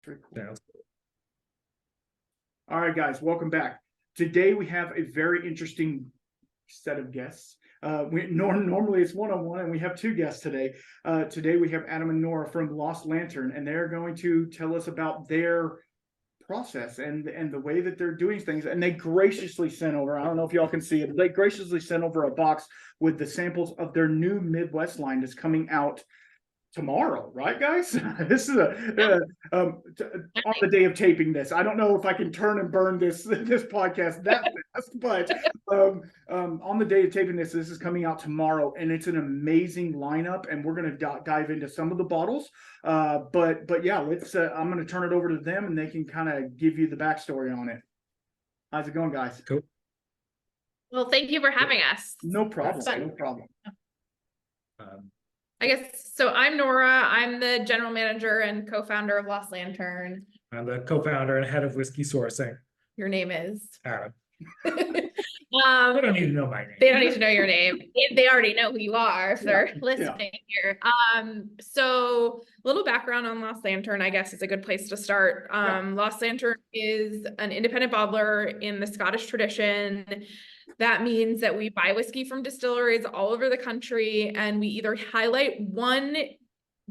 Very cool. All right, guys, welcome back. Today we have a very interesting set of guests. Normally it's one-on-one, and we have two guests today. Today we have Adam and Nora from Lost Lantern, and they're going to tell us about their process and the way that they're doing things. And they graciously sent over, I don't know if y'all can see it, but they graciously sent over a box with the samples of their new Midwest line that's coming out tomorrow, right, guys? This is on the day of taping this. I don't know if I can turn and burn this podcast that fast, but on the day of taping this is coming out tomorrow, and it's an amazing lineup, and we're going to dive into some of the bottles. But yeah, let's. I'm going to turn it over to them, and they can kind of give you the backstory on it. How's it going, guys? Cool. Well, thank you for having us. No problem. No problem. I guess, so I'm Nora. I'm the general manager and co-founder of Lost Lantern. I'm the co-founder and head of whiskey sourcing. Your name is? Adam. They don't need to know my name. They don't need to know your name. They already know who you are if they're listening here. So a little background on Lost Lantern, I guess, is a good place to start. Lost Lantern is an independent bottler in the Scottish tradition. That means that we buy whiskey from distilleries all over the country, and we either highlight one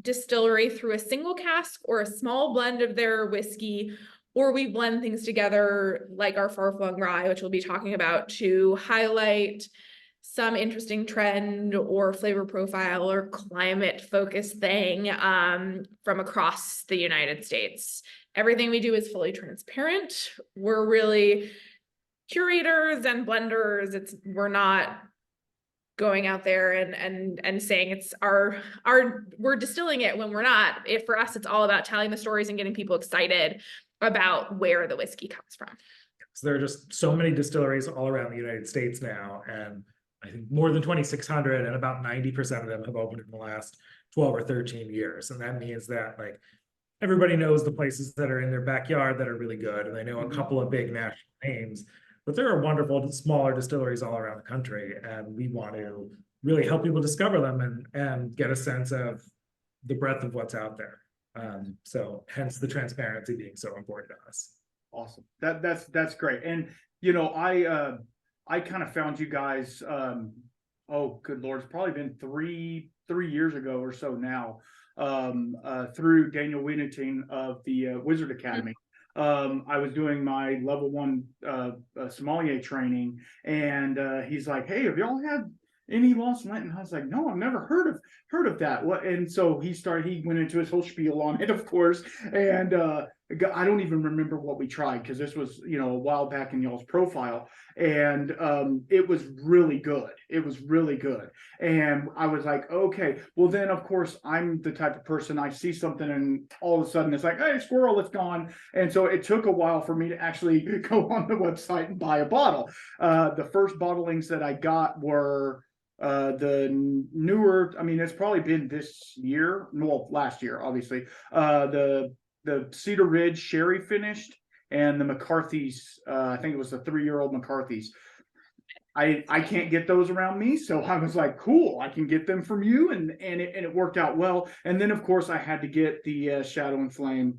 distillery through a single cask or a small blend of their whiskey, or we blend things together like our far-flung rye, which we'll be talking about, to highlight some interesting trend or flavor profile or climate-focused thing from across the United States. Everything we do is fully transparent. We're really curators and blenders. We're not going out there and saying it's we're distilling it when we're not. For us, it's all about telling the stories and getting people excited about where the whiskey comes from. So there are just so many distilleries all around the United States now, and I think more than 2,600, and about 90% of them have opened in the last 12 or 13 years. And that means that, like, everybody knows the places that are in their backyard that are really good, and they know a couple of big national names. But there are wonderful smaller distilleries all around the country, and we want to really help people discover them and get a sense of the breadth of what's out there. So hence the transparency being so important to us. Awesome. That's great. And you know, I kind of found you guys. Oh, good Lord, it's probably been three years ago or so now. Through Daniel Winnington of the Wizard Academy. I was doing my level 1 sommelier training, and he's like, "Hey, have y'all had any Lost Lantern?" And I was like, "No, I've never heard of that." What? And so he went into his whole spiel on it, of course, and I don't even remember what we tried, because this was, you know, a while back in y'all's profile, and it was really good. It was really good, and I was like, okay, well then, of course, I'm the type of person, I see something and all of a sudden it's like, hey, squirrel, it's gone. And so it took a while for me to actually go on the website and buy a bottle. The first bottlings that I got were the newer, I mean, it's probably been this year, well, last year, obviously, the Cedar Ridge sherry finished, and the McCarthy's, I think it was the 3-year-old McCarthy's. I can't get those around me, so I was like, cool, I can get them from you, and it worked out well. And then, of course, I had to get the Shadow and Flame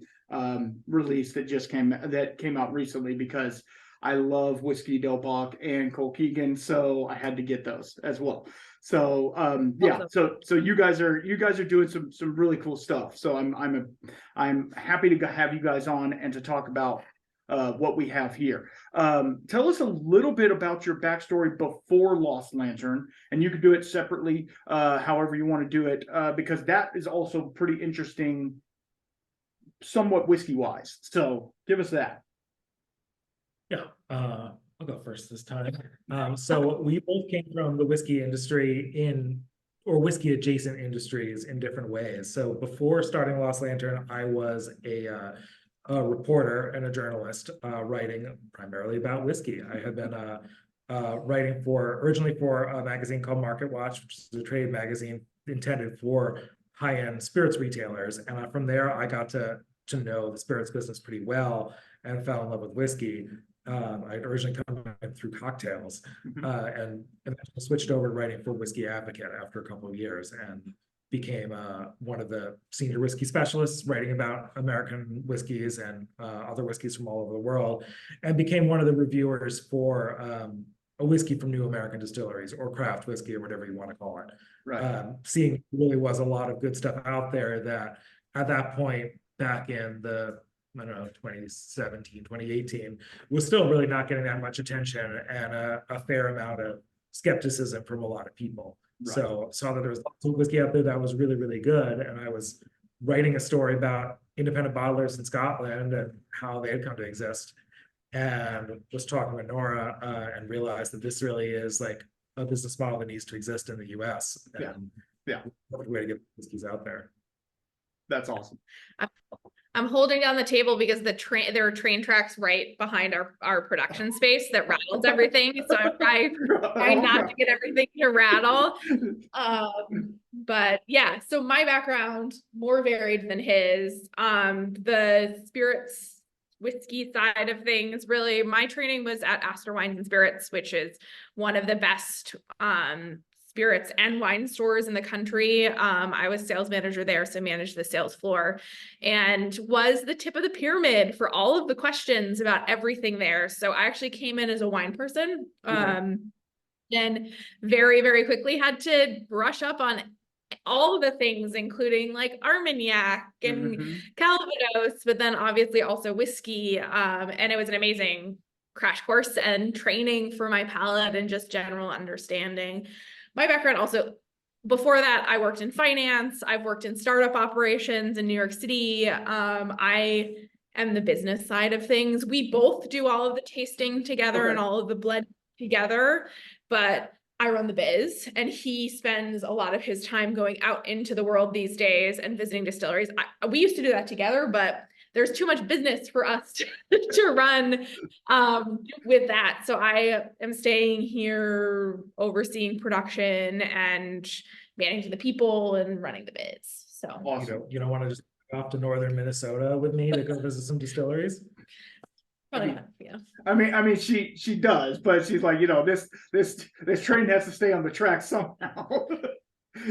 release that came out recently, because I love Whiskey Del Bach and Colkegan, so I had to get those as well. So yeah, so you guys are doing some really cool stuff. So I'm happy to have you guys on and to talk about what we have here. Tell us a little bit about your backstory before Lost Lantern, and you could do it separately, however you want to do it, because that is also pretty interesting, somewhat whiskey wise. So give us that. Yeah, I'll go first this time. So we both came from the whiskey industry or whiskey adjacent industries in different ways. So before starting Lost Lantern, I was a reporter and a journalist, writing primarily about whiskey. I had been writing originally for a magazine called Market Watch, which is a trade magazine intended for high-end spirits retailers. And from there, I got to know the spirits business pretty well and fell in love with whiskey. I'd originally come in through cocktails, and switched over to writing for Whiskey Advocate after a couple of years. And became one of the senior whiskey specialists, writing about American whiskeys and other whiskeys from all over the world, and became one of the reviewers for a whiskey from new American distilleries, or craft whiskey, or whatever you want to call it. Right. Seeing really was a lot of good stuff out there that at that point, back in the, I don't know, 2017, 2018, was still really not getting that much attention, and a fair amount of skepticism from a lot of people. Right. So saw that there was lots of whiskey out there that was really, really good. And I was writing a story about independent bottlers in Scotland and how they had come to exist. And was talking with Nora and realized that this really is like a business model that needs to exist in the US. And Yeah. way to get whiskeys out there. That's awesome. I'm holding down the table because there are train tracks right behind our production space that rattles everything. So I'm trying not to get everything to rattle. But yeah, so my background more varied than his. The spirits whiskey side of things, really, my training was at Astor Wines and Spirits, which is one of the best spirits and wine stores in the country. I was sales manager there, so managed the sales floor and was the tip of the pyramid for all of the questions about everything there. So I actually came in as a wine person, and very, very quickly had to brush up on all of the things, including like Armagnac and Calvados, but then obviously also whiskey. And it was an amazing crash course and training for my palate and just general understanding. My background also, before that, I worked in finance. I've worked in startup operations in New York City. I am the business side of things. We both do all of the tasting together and all of the blend together, but I run the biz, and he spends a lot of his time going out into the world these days and visiting distilleries. We used to do that together, but there's too much business for us to run with that. So I am staying here, overseeing production and managing the people and running the biz. So Awesome. You don't want to just go off to northern Minnesota with me to go visit some distilleries? Probably not, yeah. I mean, she does, but she's like, this train has to stay on the track somehow.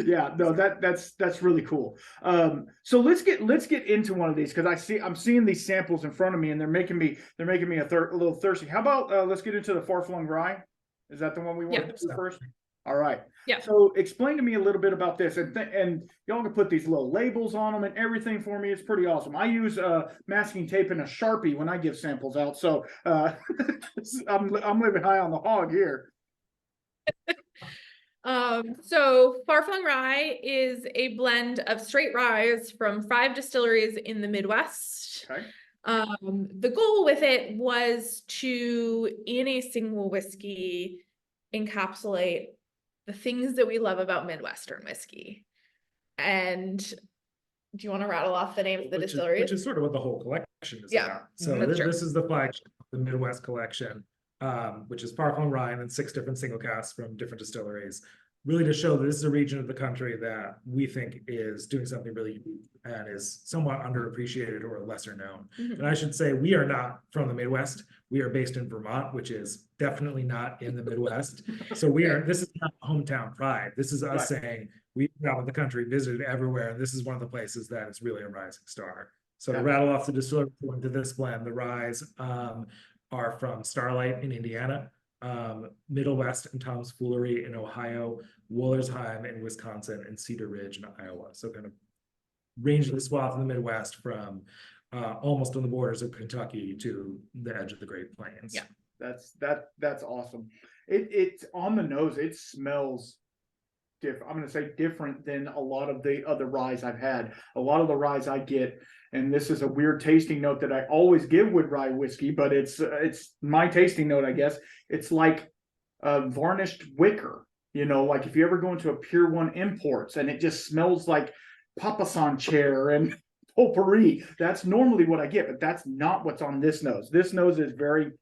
Yeah, no, that's really cool. So let's get into one of these, because I'm seeing these samples in front of me, and they're making me a little thirsty. How about let's get into the Far Flung Rye? Is that the one we want to do first? All right. Yeah. So explain to me a little bit about this, and y'all can put these little labels on them and everything for me. It's pretty awesome. I use masking tape and a Sharpie when I give samples out. So I'm living high on the hog here. So Far Flung Rye is a blend of straight ryes from 5 distilleries in the Midwest. Okay. The goal with it was to, in a single whiskey, encapsulate the things that we love about Midwestern whiskey. And do you want to rattle off the names of the distilleries? Which is sort of what the whole collection is about. So this is the flagship of the Midwest collection, which is Far Flung Rye and 6 different single casks from different distilleries, really to show that this is a region of the country that we think is doing something really unique and is somewhat underappreciated or lesser known. And I should say, we are not from the Midwest. We are based in Vermont, which is definitely not in the Midwest. So this is not hometown pride. This is us saying we've traveled the country, visited everywhere, and this is one of the places that is really a rising star. So to rattle off the distillery going to this blend, the ryes are from Starlight in Indiana, Middle West and Tom's Foolery in Ohio, Wollersheim in Wisconsin, and Cedar Ridge in Iowa. So kind of range of the swath in the Midwest from almost on the borders of Kentucky to the edge of the Great Plains. Yeah, that's awesome. It's on the nose. It smells different. I'm going to say different than a lot of the other ryes I've had. A lot of the ryes I get, and this is a weird tasting note that I always give with rye whiskey, but it's my tasting note, I guess. It's like varnished wicker. Like if you ever go into a Pier 1 Imports and it just smells like Papasan chair and potpourri, that's normally what I get, but that's not what's on this nose. This nose is very,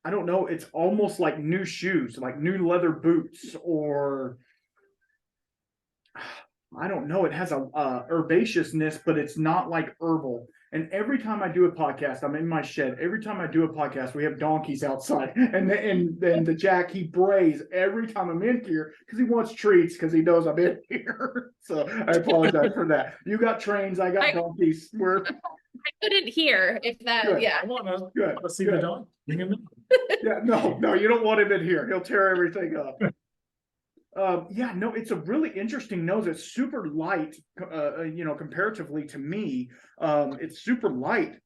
I don't know, it's almost like new shoes, like new leather boots, or I don't know, it has a herbaceousness, but it's not like herbal. And every time I do a podcast, I'm in my shed. Every time I do a podcast, we have donkeys outside, and then the Jack, he brays every time I'm in here because he wants treats because he knows I'm in here. So I apologize for that. You got trains, I got donkeys. We're I couldn't hear if that, Good. yeah. Come on, good. let's see Good. the dog. Bring him in. Yeah, no, you don't want him in here. He'll tear everything up. Yeah, no, it's a really interesting nose. It's super light, comparatively to me. It's super light.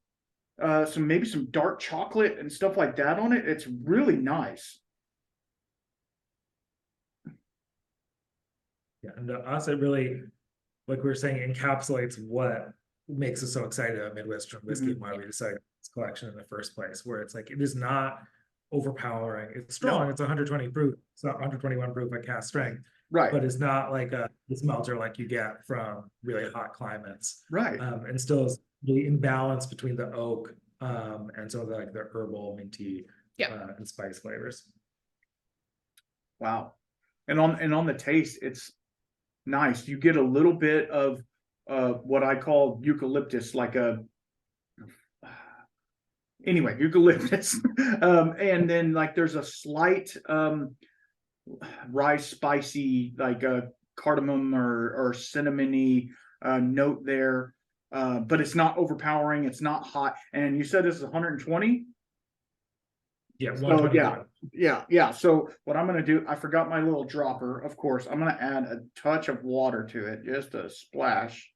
Maybe some dark chocolate and stuff like that on it. It's really nice. Yeah, and to us, it really, like we were saying, encapsulates what makes us so excited about Midwestern whiskey and why we decided this collection in the first place, where it's like, it is not overpowering. It's strong. It's 120 proof. It's not 121 proof at cast strength, Right. but it's not like a smelter like you get from really hot climates. Right. And still is really in balance between the oak and some of the, like the herbal, minty, and spice flavors. Wow. And on the taste, it's nice. You get a little bit of what I call eucalyptus, like eucalyptus. And then like there's a slight rice spicy, like a cardamom or cinnamony note there. But it's not overpowering, it's not hot. And you said this is 120? Yeah, so yeah. So what I'm gonna do, I forgot my little dropper, of course. I'm gonna add a touch of water to it, just a splash.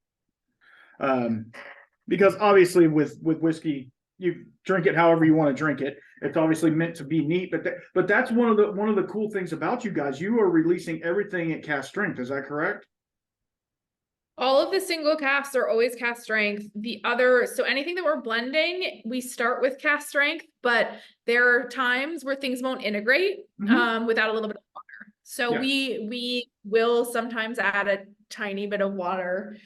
Because obviously with whiskey, you drink it however you want to drink it. It's obviously meant to be neat, but that's one of the cool things about you guys. You are releasing everything at cast strength. Is that correct? All of the single casks are always cast strength. So anything that we're blending, we start with cast strength, but there are times where things won't integrate without a little bit of water. So we will sometimes add a tiny bit of water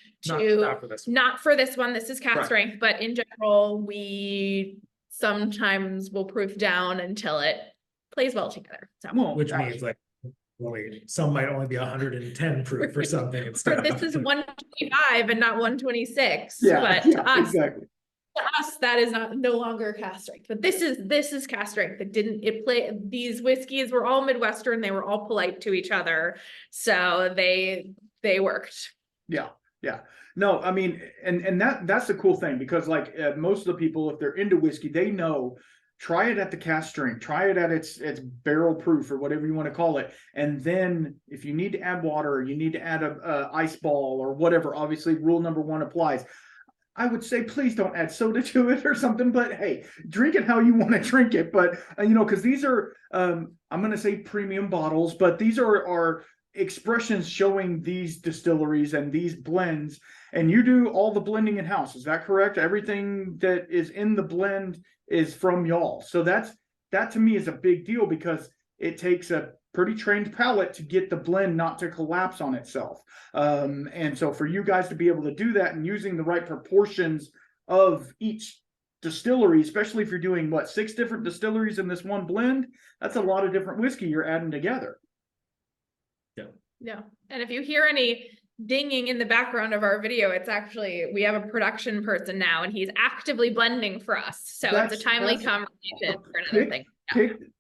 not for this one. This is cast strength, but in general, we sometimes will proof down until it plays well together. So, which means like, some might only be 110 proof or something instead. This is 125 and not 126. Yeah, but exactly. To us, that is no longer cast strength. But this is cast strength. These whiskeys were all Midwestern. They were all polite to each other, so they worked. Yeah. No, I mean, and that's the cool thing, because like most of the people, if they're into whiskey, they know. Try it at the cast strength, try it at its barrel proof or whatever you want to call it. And then if you need to add water, or you need to add a ice ball or whatever, obviously rule number 1 applies. I would say, please don't add soda to it or something, but hey, drink it how you want to drink it. But, because these are, I'm going to say premium bottles, but these are expressions showing these distilleries and these blends. And you do all the blending in house. Is that correct? Everything that is in the blend is from y'all. So that to me is a big deal, because it takes a pretty trained palate to get the blend not to collapse on itself. And so for you guys to be able to do that and using the right proportions of each distillery, especially if you're doing 6 different distilleries in this one blend, that's a lot of different whiskey you're adding together. Yeah. And if you hear any dinging in the background of our video, it's actually, we have a production person now and he's actively blending for us. So it's a timely conversation for another thing.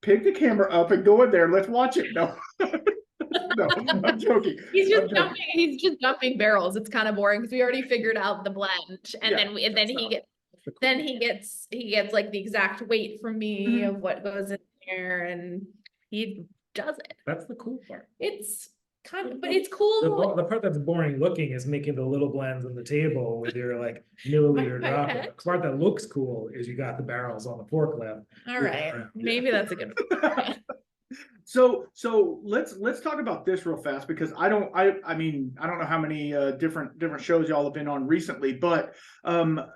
Pick the camera up and go in there. Let's watch it. No, no, I'm joking. He's just dumping barrels. It's kind of boring because we already figured out the blend, and then he gets like the exact weight from me of what goes in there, and he does it. That's the cool part. It's but it's cool. The part that's boring looking is making the little blends on the table with your like milliliter dropper. The part that looks cool is you got the barrels on the forklift. All right, maybe that's a good one. So let's talk about this real fast, because I don't know how many different shows y'all have been on recently, but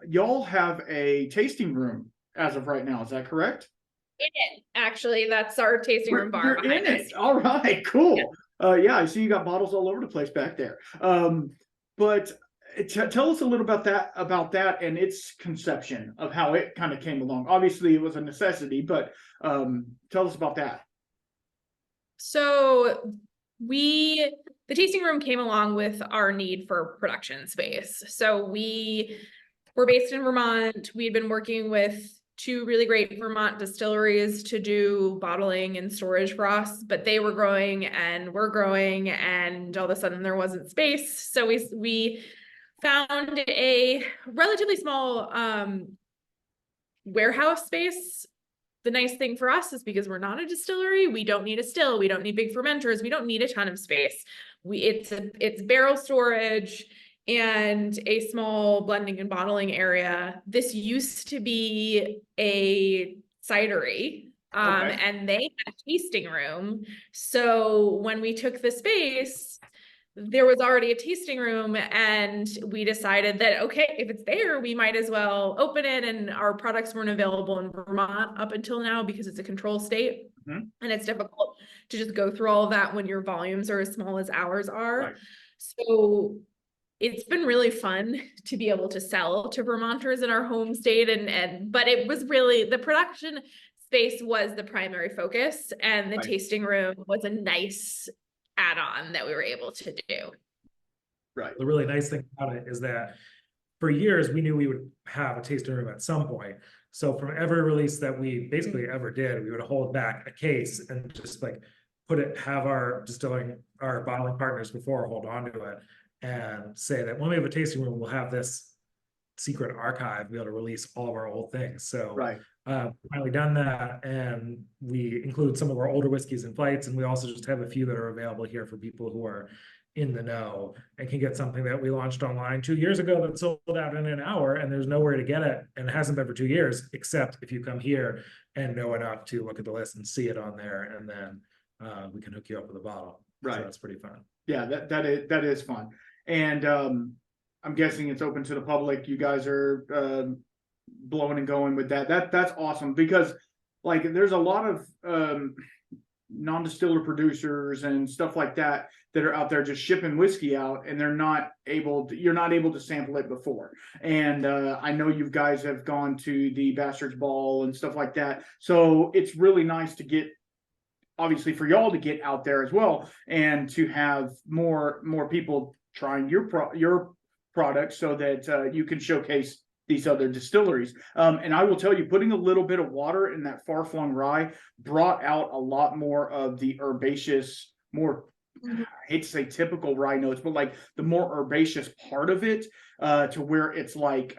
y'all have a tasting room as of right now. Is that correct? In it, actually, that's our tasting room bar behind us. All right, cool. Yeah, I see you got bottles all over the place back there. But tell us a little about that and its conception of how it kind of came along. Obviously, it was a necessity, but tell us about that. So we the tasting room came along with our need for production space. So we were based in Vermont. We had been working with 2 really great Vermont distilleries to do bottling and storage for us, but they were growing and we're growing, and all of a sudden there wasn't space. So we found a relatively small warehouse space. The nice thing for us is because we're not a distillery, we don't need a still, we don't need big fermenters, we don't need a ton of space. It's barrel storage and a small blending and bottling area. This used to be a cidery, Okay. and they had a tasting room. So when we took the space, there was already a tasting room, and we decided that, okay, if it's there, we might as well open it. And our products weren't available in Vermont up until now because it's a control state. Mhm. And it's difficult to just go through all of that when your volumes are as small as ours are. Right. So it's been really fun to be able to sell to Vermonters in our home state, but it was really, the production space was the primary focus, and the Right. tasting room was a nice add-on that we were able to do. Right. The really nice thing about it is that for years, we knew we would have a tasting room at some point. So from every release that we basically ever did, we would hold back a case and just like have our bottling partners before hold on to it and say that when we have a tasting room, we'll have this secret archive, be able to release all of our old things. So Right. finally done that, and we include some of our older whiskeys and flights, and we also just have a few that are available here for people who are in the know and can get something that we launched online 2 years ago that sold out in an hour, and there's nowhere to get it, and it hasn't been for 2 years, except if you come here and know enough to look at the list and see it on there, and then we can hook you up with a bottle. Right. So that's pretty fun. Yeah, that is fun. And I'm guessing it's open to the public. You guys are blowing and going with that. That's awesome, because like there's a lot of non-distiller producers and stuff like that are out there just shipping whiskey out, and you're not able to sample it before. And I know you guys have gone to the Bastards Ball and stuff like that. So it's really nice to get, obviously, for y'all to get out there as well, and to have more people trying your product, so that you can showcase these other distilleries. And I will tell you, putting a little bit of water in that Far Flung rye brought out a lot more of the herbaceous, more, I hate to say typical rye notes, but like the more herbaceous part of it, to where it's like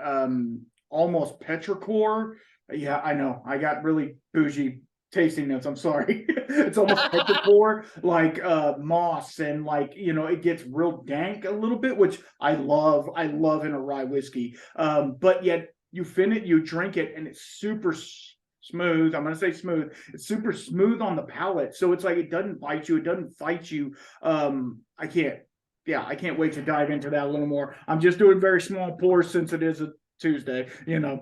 almost petrichor. Yeah, I know. I got really bougie tasting notes. I'm sorry. It's almost petrichor, like moss, and like, it gets real dank a little bit, which I love in a rye whiskey. But yet you drink it, and it's super smooth. I'm gonna say smooth. It's super smooth on the palate, so it's like it doesn't bite you, it doesn't fight you. I can't wait to dive into that a little more. I'm just doing very small pours since it is a Tuesday, Yeah,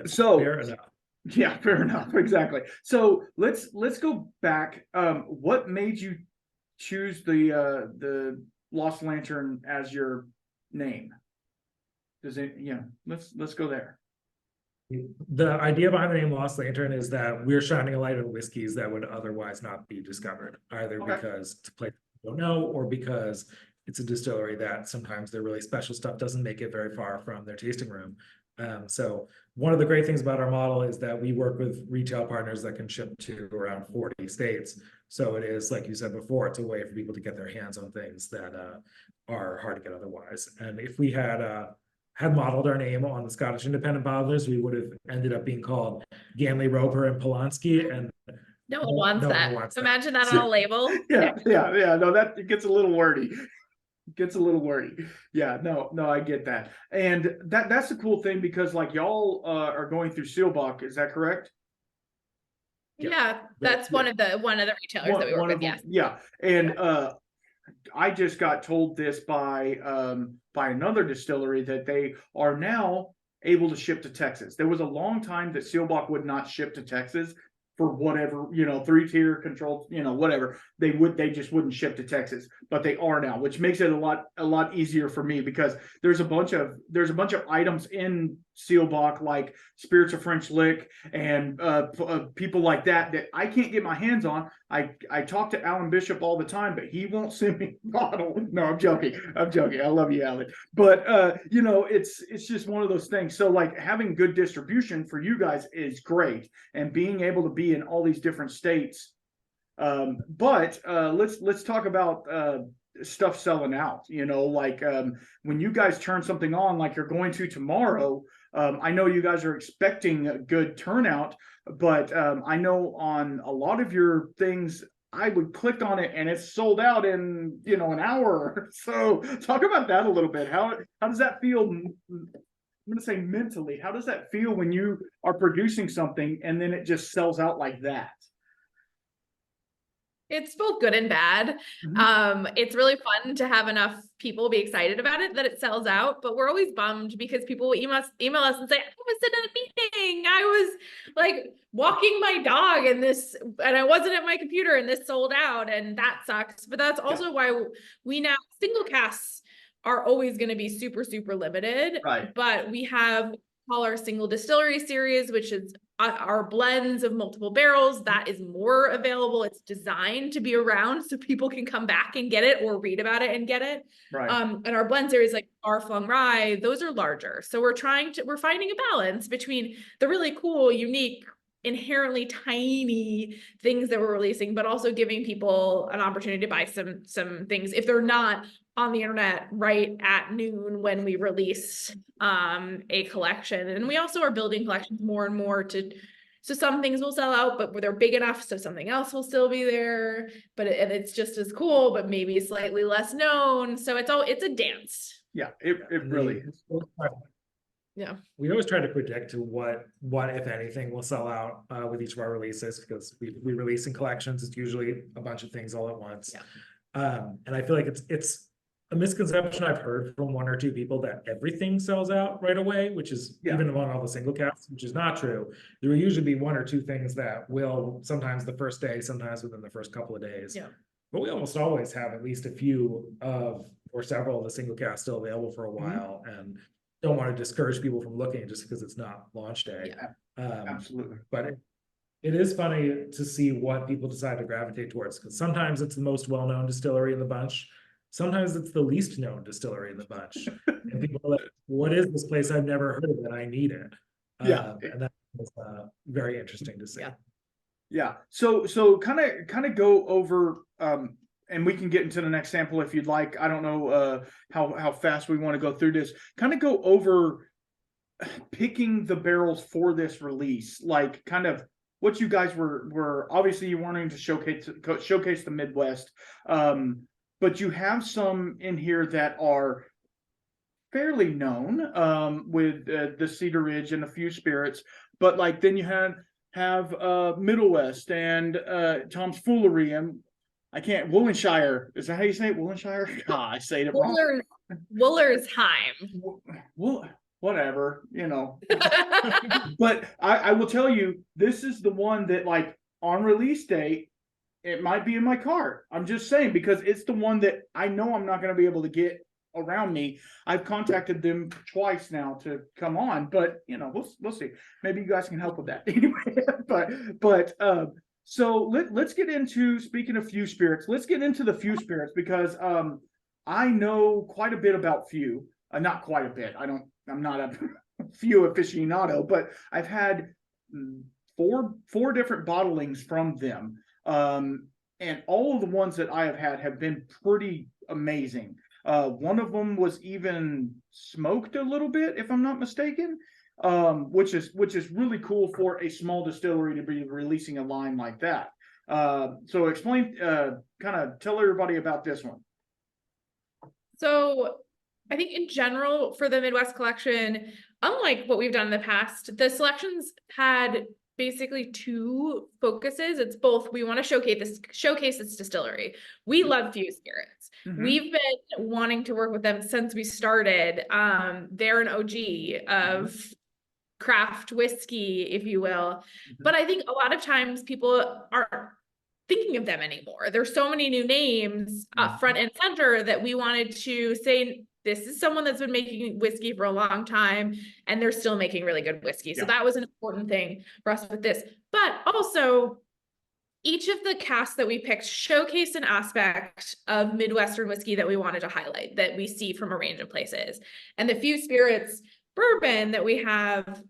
so fair enough. Yeah, fair enough. Exactly. So let's go back. What made you choose the Lost Lantern as your name? Does it? Let's go there. The idea behind the name Lost Lantern is that we're shining a light on whiskeys that would otherwise not be discovered, either because to play don't know, or because it's a distillery that sometimes their really special stuff doesn't make it very far from their tasting room. So one of the great things about our model is that we work with retail partners that can ship to around 40 states. So it is, like you said before, it's a way for people to get their hands on things that are hard to get otherwise. And if we had modeled our name on the Scottish independent bottlers, we would have ended up being called Ganley, Roper, and Polanski. And no one wants that. Imagine that So, on a label. Yeah. No, that gets a little wordy. Yeah, no, I get that. And that's the cool thing, because like y'all are going through Seelbach, is that correct? Yeah, that's one of the retailers that we work with. Yes. Yeah. And I just got told this by another distillery that they are now able to ship to Texas. There was a long time that Seelbach would not ship to Texas for whatever, 3-tier control, whatever. They just wouldn't ship to Texas, but they are now, which makes it a lot easier for me, because there's a bunch of items in Seelbach, like Spirits of French Lick and people like that I can't get my hands on I talk to Alan Bishop all the time, but he won't send me a bottle. No, I'm joking. I'm joking. I love you, Alan. But you know, it's just one of those things. So like having good distribution for you guys is great, and being able to be in all these different states. But let's talk about stuff selling out. You know, like when you guys turn something on, like you're going to tomorrow. I know you guys are expecting a good turnout, but I know on a lot of your things, I would click on it and it's sold out in, you know, an hour. So talk about that a little bit. How does that feel? I'm going to say mentally, how does that feel when you are producing something and then it just sells out like that? It's both good and bad. It's really fun to have enough people be excited about it that it sells out, but we're always bummed because people will email us and say, I was in a meeting. I was like walking my dog and I wasn't at my computer and this sold out, and that sucks. But that's also why we now single casts are always going to be super, super limited. Right. But we have our single distillery series, which is our blends of multiple barrels. That is more available. It's designed to be around so people can come back and get it or read about it and get it. Right. And our blend series like our Flung Rye, those are larger. So we're finding a balance between the really cool, unique, inherently tiny things that we're releasing, but also giving people an opportunity to buy some things if they're not on the internet right at noon when we release a collection. And we also are building collections more and more so some things will sell out, but they're big enough so something else will still be there, but it's just as cool, but maybe slightly less known. So it's a dance. Yeah, it really is. Yeah, we always try to predict what if anything will sell out with each of our releases, because we release in collections. It's usually a bunch of things all at once. And I feel like it's a misconception I've heard from one or two people that everything sells out right away, which is even among all the single casts, which is not true. There will usually be one or two things that will, sometimes the first day, sometimes within the first couple of days. But we almost always have at least a few or several of the single casts still available for a while, and don't want to discourage people from looking just because it's not launch day. Absolutely. But it is funny to see what people decide to gravitate towards, because sometimes it's the most well-known distillery in the bunch. Sometimes it's the least known distillery in the bunch. And people are like, what is this place? I've never heard of it. I need it. And that was very interesting to see. Yeah. So kind of go over, and we can get into the next sample if you'd like. I don't know how fast we want to go through this. Kind of go over picking the barrels for this release, like kind of what you guys were obviously you wanting to showcase the Midwest, but you have some in here that are fairly known, with the Cedar Ridge and a few spirits, but like then you have Middle West and Tom's Foolery, and I can't, Woolenshire. Is that how you say it? Woolenshire? I say it wrong. Woolersheim. Well, whatever, you know. But I will tell you, this is the one that, like, on release date, it might be in my cart. I'm just saying, because it's the one that I know I'm not going to be able to get around me. I've contacted them twice now to come on, but you know, we'll see. Maybe you guys can help with that anyway. but so let's get into, speaking of few spirits, let's get into the few spirits, because I know quite a bit about few. Not quite a bit. I'm not a few aficionado, but I've had four different bottlings from them. And all of the ones that I have had have been pretty amazing. One of them was even smoked a little bit, if I'm not mistaken, which is really cool for a small distillery to be releasing a line like that. So explain, kind of tell everybody about this one. So I think in general for the Midwest collection, unlike what we've done in the past, the selections had basically two focuses. It's both, we want to showcase this distillery. We love few spirits. We've been wanting to work with them since we started. They're an OG of craft whiskey, if you will. But I think a lot of times people aren't thinking of them anymore. There's so many new names front and center that we wanted to say, this is someone that's been making whiskey for a long time, and they're still making really good whiskey. So that was an important thing for us with this. But also, each of the casks that we picked showcase an aspect of Midwestern whiskey that we wanted to highlight that we see from a range of places. And the Few Spirits bourbon that we have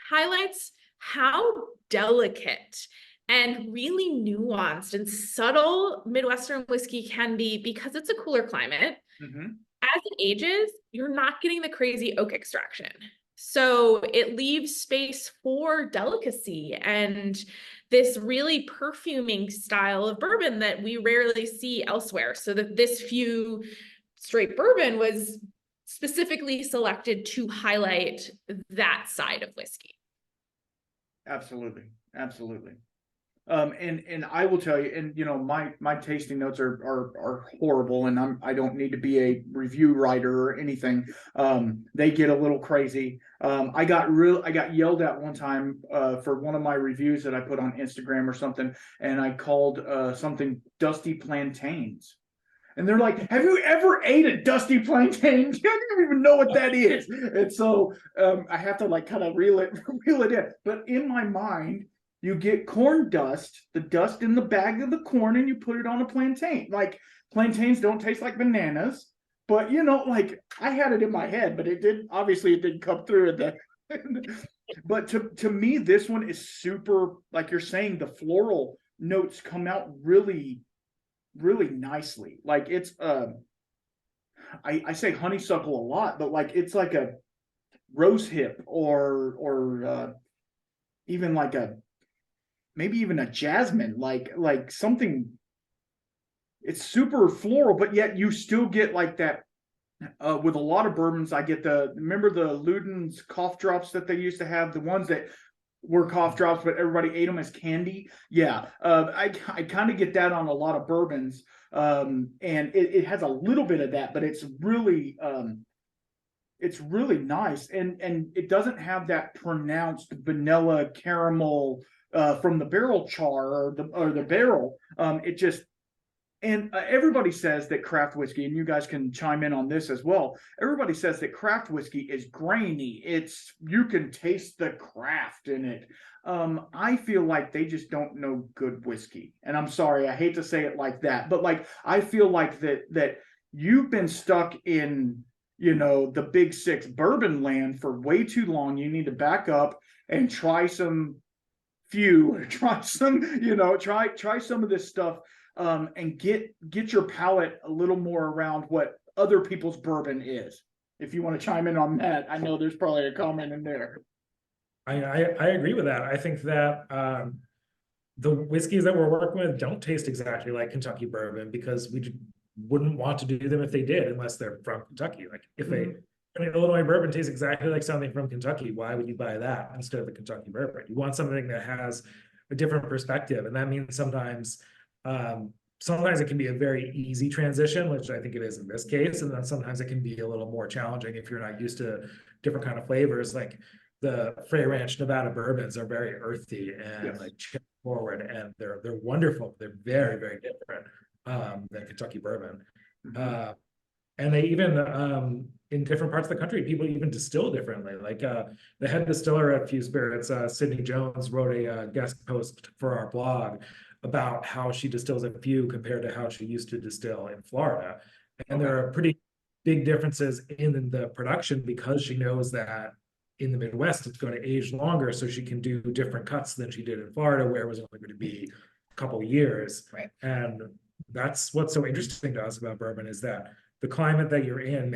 highlights how delicate and really nuanced and subtle Midwestern whiskey can be because it's a cooler climate. Mm-hmm. As it ages, you're not getting the crazy oak extraction. So it leaves space for delicacy and this really perfuming style of bourbon that we rarely see elsewhere. So that this Few Straight bourbon was specifically selected to highlight that side of whiskey. Absolutely. Absolutely. And I will tell you, and you know, my tasting notes are horrible, and I don't need to be a review writer or anything. They get a little crazy. I got yelled at one time for one of my reviews that I put on Instagram or something, and I called something dusty plantains. And they're like, "Have you ever ate a dusty plantain? You don't even know what that is." And so I have to like kind of reel it in. But in my mind, you get corn dust, the dust in the bag of the corn, and you put it on a plantain. Like plantains don't taste like bananas, but you know, like I had it in my head, but it didn't come through at the but to me, this one is super, like you're saying, the floral notes come out really, really nicely. Like it's I say honeysuckle a lot, but like it's like a rose hip or even like maybe even a jasmine, like something. It's super floral, but yet you still get like that. With a lot of bourbons, I get remember the Luden's cough drops that they used to have, the ones that were cough drops, but everybody ate them as candy. Yeah, I kind of get that on a lot of bourbons, and it has a little bit of that, but it's really nice, and it doesn't have that pronounced vanilla caramel from the barrel char or the barrel. It just and everybody says that craft whiskey, and you guys can chime in on this as well. Everybody says that craft whiskey is grainy. You can taste the craft in it. I feel like they just don't know good whiskey. And I'm sorry, I hate to say it like that, but like I feel like that you've been stuck in, you know, the big six bourbon land for way too long. You need to back up and try some Few, or try some, you know, try some of this stuff. And get your palate a little more around what other people's bourbon is. If you want to chime in on that, I know there's probably a comment in there. I agree with that. I think that the whiskeys that we're working with don't taste exactly like Kentucky bourbon because we wouldn't want to do them if they did, unless they're from Kentucky. Like if an Illinois bourbon tastes exactly like something from Kentucky, why would you buy that instead of the Kentucky bourbon? You want something that has a different perspective, and that means sometimes it can be a very easy transition, which I think it is in this case, and then sometimes it can be a little more challenging if you're not used to different kind of flavors. Like the Frey Ranch Nevada bourbons are very earthy and like chip forward, and they're wonderful. They're very, very different than Kentucky bourbon. And they even in different parts of the country, people even distill differently. Like the head distiller at Few Spirits, Sydney Jones, wrote a guest post for our blog about how she distills at Few compared to how she used to distill in Florida. And there are pretty big differences in the production because she knows that in the Midwest, it's going to age longer. So she can do different cuts than she did in Florida, where it was only going to be a couple of years. Right. And that's what's so interesting to us about bourbon is that the climate that you're in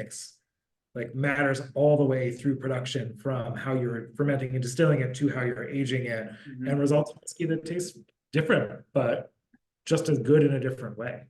matters all the way through production, from how you're fermenting and distilling it to how you're aging it, and results in whiskey that tastes different, but just as good in a different way.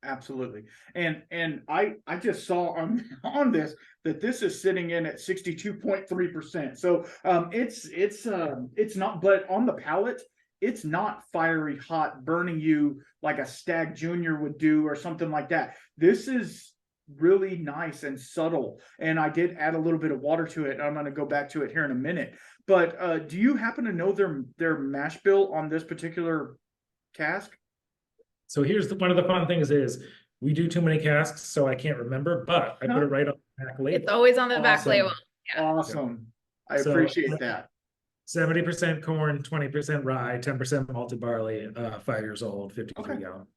Absolutely. And I just saw on this that this is sitting in at 62.3%. So it's not, but on the palate, it's not fiery hot, burning you like a Stag Junior would do or something like that. This is really nice and subtle. And I did add a little bit of water to it, and I'm going to go back to it here in a minute. But do you happen to know their mash bill on this particular cask? So here's one of the fun things is we do too many casks, so I can't remember, but I put it right on the back label. It's always on the back label. Yeah. Awesome. I appreciate that. 70% corn, 20% rye, 10% malted barley, 5 years old, 53 gallon.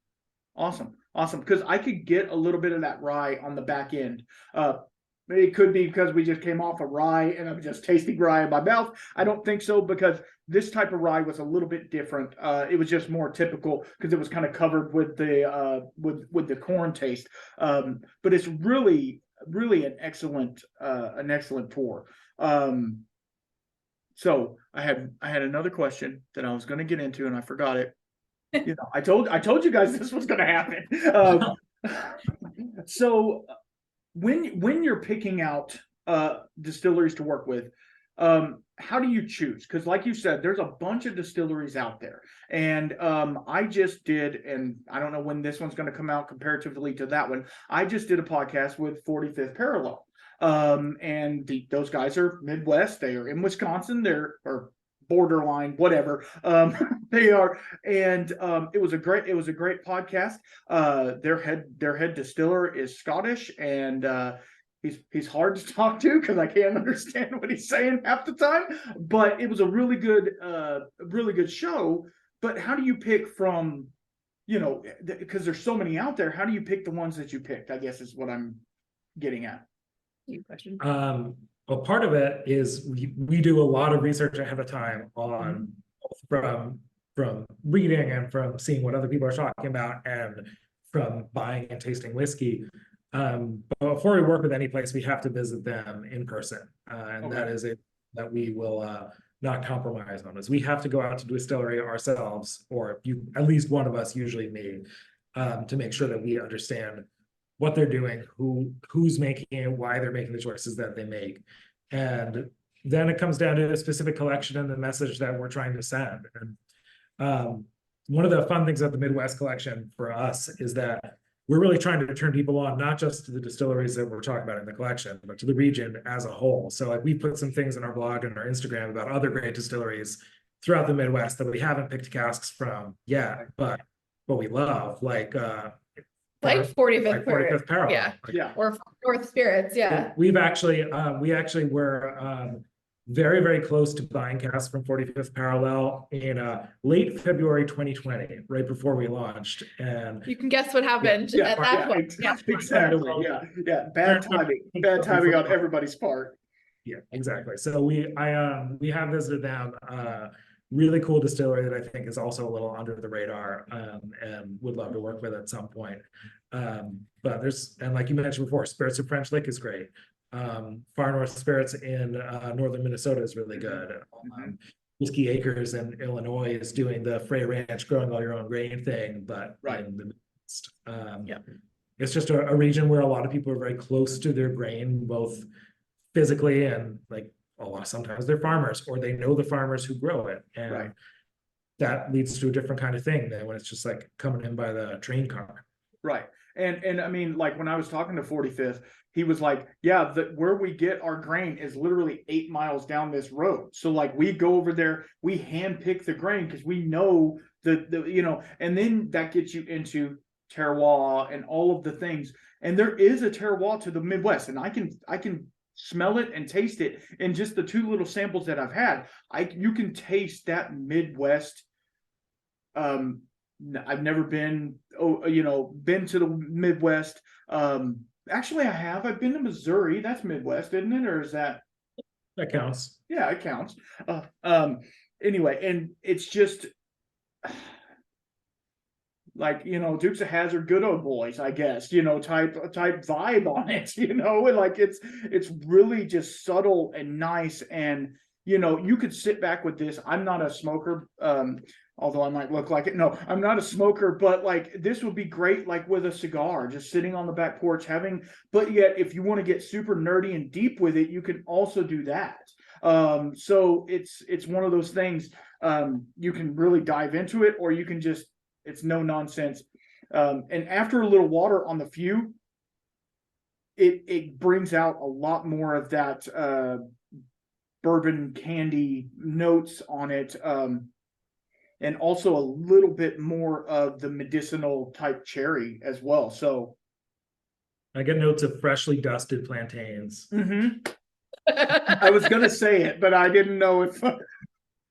Awesome. Because I could get a little bit of that rye on the back end. It could be because we just came off a rye and I'm just tasting rye in my mouth. I don't think so, because this type of rye was a little bit different. It was just more typical because it was kind of covered with the corn taste. But it's really an excellent pour. So I had another question that I was going to get into and I forgot it. I told you guys this was going to happen. So when you're picking out distilleries to work with, how do you choose? Because like you said, there's a bunch of distilleries out there, and I just did, and I don't know when this one's going to come out comparatively to that one. I just did a podcast with 45th Parallel, and those guys are Midwest. They are in Wisconsin. Or borderline, whatever they are, and it was a great podcast. Their head distiller is Scottish, and he's hard to talk to because I can't understand what he's saying half the time. But it was a really good show. But how do you pick from, because there's so many out there? How do you pick the ones that you picked? I guess is what I'm getting at. Good question. Well, part of it is we do a lot of research ahead of time on from reading and from seeing what other people are talking about and from buying and tasting whiskey. But before we work with any place, we have to visit them in person, and Okay. that is it that we will not compromise on. Is we have to go out to the distillery ourselves, or at least one of us, usually me, to make sure that we understand what they're doing, who's making it, why they're making the choices that they make. And then it comes down to a specific collection and the message that we're trying to send. And one of the fun things of the Midwest collection for us is that we're really trying to turn people on, not just to the distilleries that we're talking about in the collection, but to the region as a whole. So like we put some things in our blog and our Instagram about other great distilleries throughout the Midwest that we haven't picked casks from yet, but we love, like 45th Parallel. yeah, or North Spirits, yeah. We actually were very, very close to buying casks from 45th Parallel in late February 2020, right before we launched. And you can guess what happened at that point. Exactly. Yeah. Bad timing on everybody's part. Yeah, exactly. So we have visited them. Really cool distillery that I think is also a little under the radar, and would love to work with at some point. But and like you mentioned before, Spirits of French Lick is great. Far North Spirits in northern Minnesota is really good. Whiskey Acres in Illinois is doing the Frey Ranch growing all your own grain thing, but in the Midwest. It's just a region where a lot of people are very close to their grain, both physically and like sometimes they're farmers, or they know the farmers who grow it, and that leads to a different kind of thing than when it's just like coming in by the train car. Right. And I mean, like when I was talking to 45th, he was like, yeah, where we get our grain is literally 8 miles down this road. So like we go over there, we hand pick the grain because we know and then that gets you into terroir and all of the things. And there is a terroir to the Midwest, and I can smell it and taste it in just the 2 little samples that I've had. You can taste that Midwest. I've never been to the Midwest. Actually I have. I've been to Missouri. That's Midwest, isn't it? Or is that counts? Yeah, it counts. Anyway, and it's just like, Dukes of Hazzard, good old boys, I guess, type vibe on it, and like it's really just subtle and nice. And you could sit back with this. I'm not a smoker, although I might look like it. No, I'm not a smoker, but like this would be great, like with a cigar, just sitting on the back porch but yet if you want to get super nerdy and deep with it, you can also do that. So it's one of those things, you can really dive into it, or you can just, it's no nonsense. And after a little water on the few, it brings out a lot more of that bourbon candy notes on it, and also a little bit more of the medicinal type cherry as well. So I get notes of freshly dusted plantains. I was gonna say it, but I didn't know if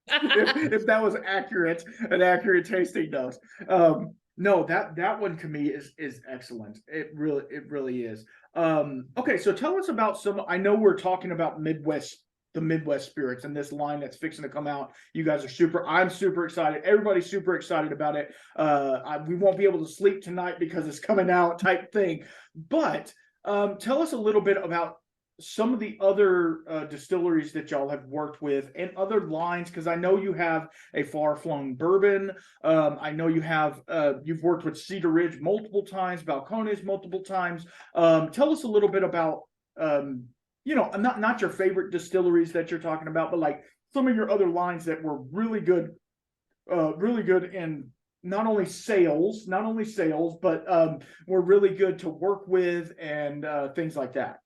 if that was accurate, an accurate tasting note. No, that one to me is excellent. It really is. Okay, so tell us about some. I know we're talking about the Midwest spirits and this line that's fixing to come out. You guys are I'm super excited. Everybody's super excited about it. We won't be able to sleep tonight because it's coming out type thing. But tell us a little bit about some of the other distilleries that y'all have worked with and other lines, because I know you have a far-flung bourbon. I know you've worked with Cedar Ridge multiple times, Balcones multiple times. Tell us a little bit about not your favorite distilleries that you're talking about, but like some of your other lines that were really good in not only sales, but were really good to work with and things like that.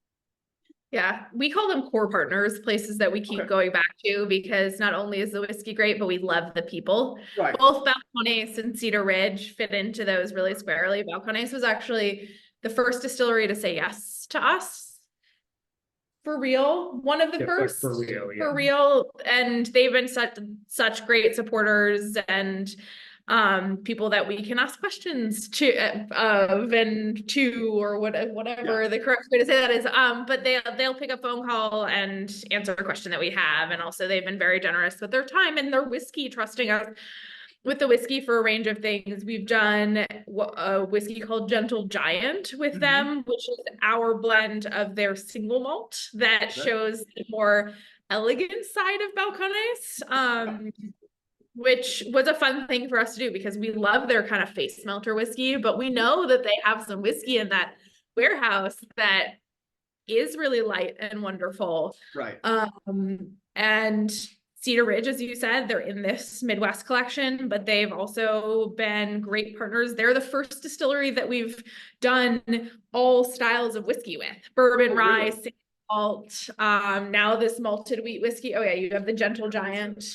Yeah, we call them core partners, places that we keep Okay. going back to because not only is the whiskey great, but we love the people. Right. Both Balcones and Cedar Ridge fit into those really squarely. Balcones was actually the first distillery to say yes to us. For real, one of the first for real, yeah. For real, and they've been such great supporters and people that we can ask questions to or whatever the correct way to say that is. But they'll pick a phone call and answer a question that we have, and also they've been very generous with their time and their whiskey, trusting us with the whiskey for a range of things. We've done a whiskey called Gentle Giant with them, which is our blend of their single malt that shows the more elegant side of Balcones, which was a fun thing for us to do because we love their kind of face melter whiskey, but we know that they have some whiskey in that warehouse that is really light and wonderful. Right. And Cedar Ridge, as you said, they're in this Midwest collection, but they've also been great partners. They're the first distillery that we've done all styles of whiskey with: bourbon, rye, single malt. Now this malted wheat whiskey. Oh yeah, you have the Gentle Giant.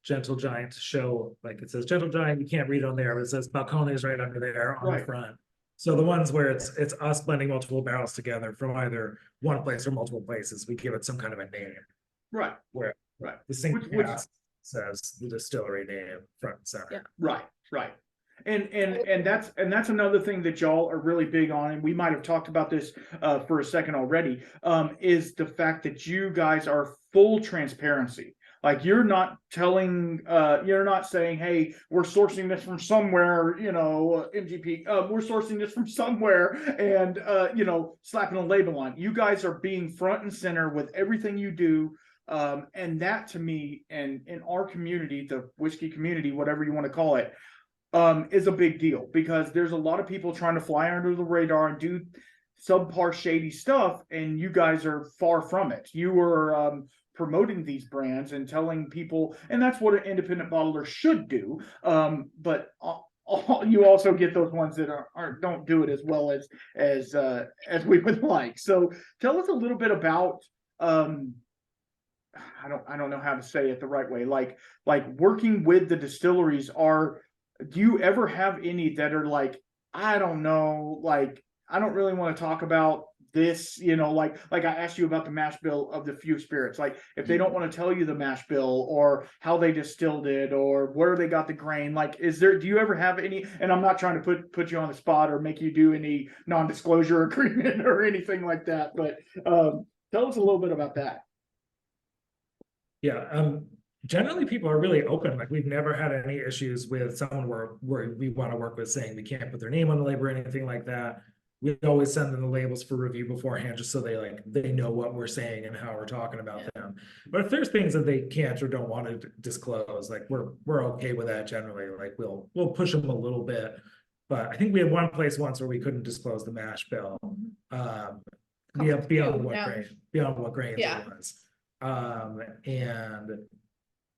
Gentle Giant show, like it says Gentle Giant, you can't read on there, but it says Balcones right under there on the front. So the ones where it's us blending multiple barrels together from either one place or multiple places, we give it some kind of a name. Right. Where the single cast says the distillery name front and center. Yeah. Right. And that's another thing that y'all are really big on, and we might have talked about this for a second already, is the fact that you guys are full transparency. Like you're not saying, hey, we're sourcing this from somewhere, MGP, we're sourcing this from somewhere and, slapping a label on. You guys are being front and center with everything you do. And that to me, and in our community, the whiskey community, whatever you want to call it, is a big deal because there's a lot of people trying to fly under the radar and do subpar shady stuff. And you guys are far from it. You are, promoting these brands and telling people, and that's what an independent bottler should do. But you also get those ones that don't do it as well as we would like. So tell us a little bit about I don't know how to say it the right way. Like working with the distilleries. Do you ever have any that are like, I don't know, like I don't really want to talk about this, like I asked you about the mash bill of the few spirits. Like if they don't want to tell you the mash bill or how they distilled it or where they got the grain, like do you ever have any, and I'm not trying to put you on the spot or make you do any non-disclosure agreement or anything like that, but tell us a little bit about that. Yeah, generally people are really open. Like we've never had any issues with someone where we want to work with saying we can't put their name on the label or anything like that. We always send them the labels for review beforehand, just so they know what we're saying and how we're talking about them. But if there's things that they can't or don't want to disclose, like we're okay with that generally. Like we'll push them a little bit. But I think we had one place once where we couldn't disclose the mash bill, beyond what grains it was.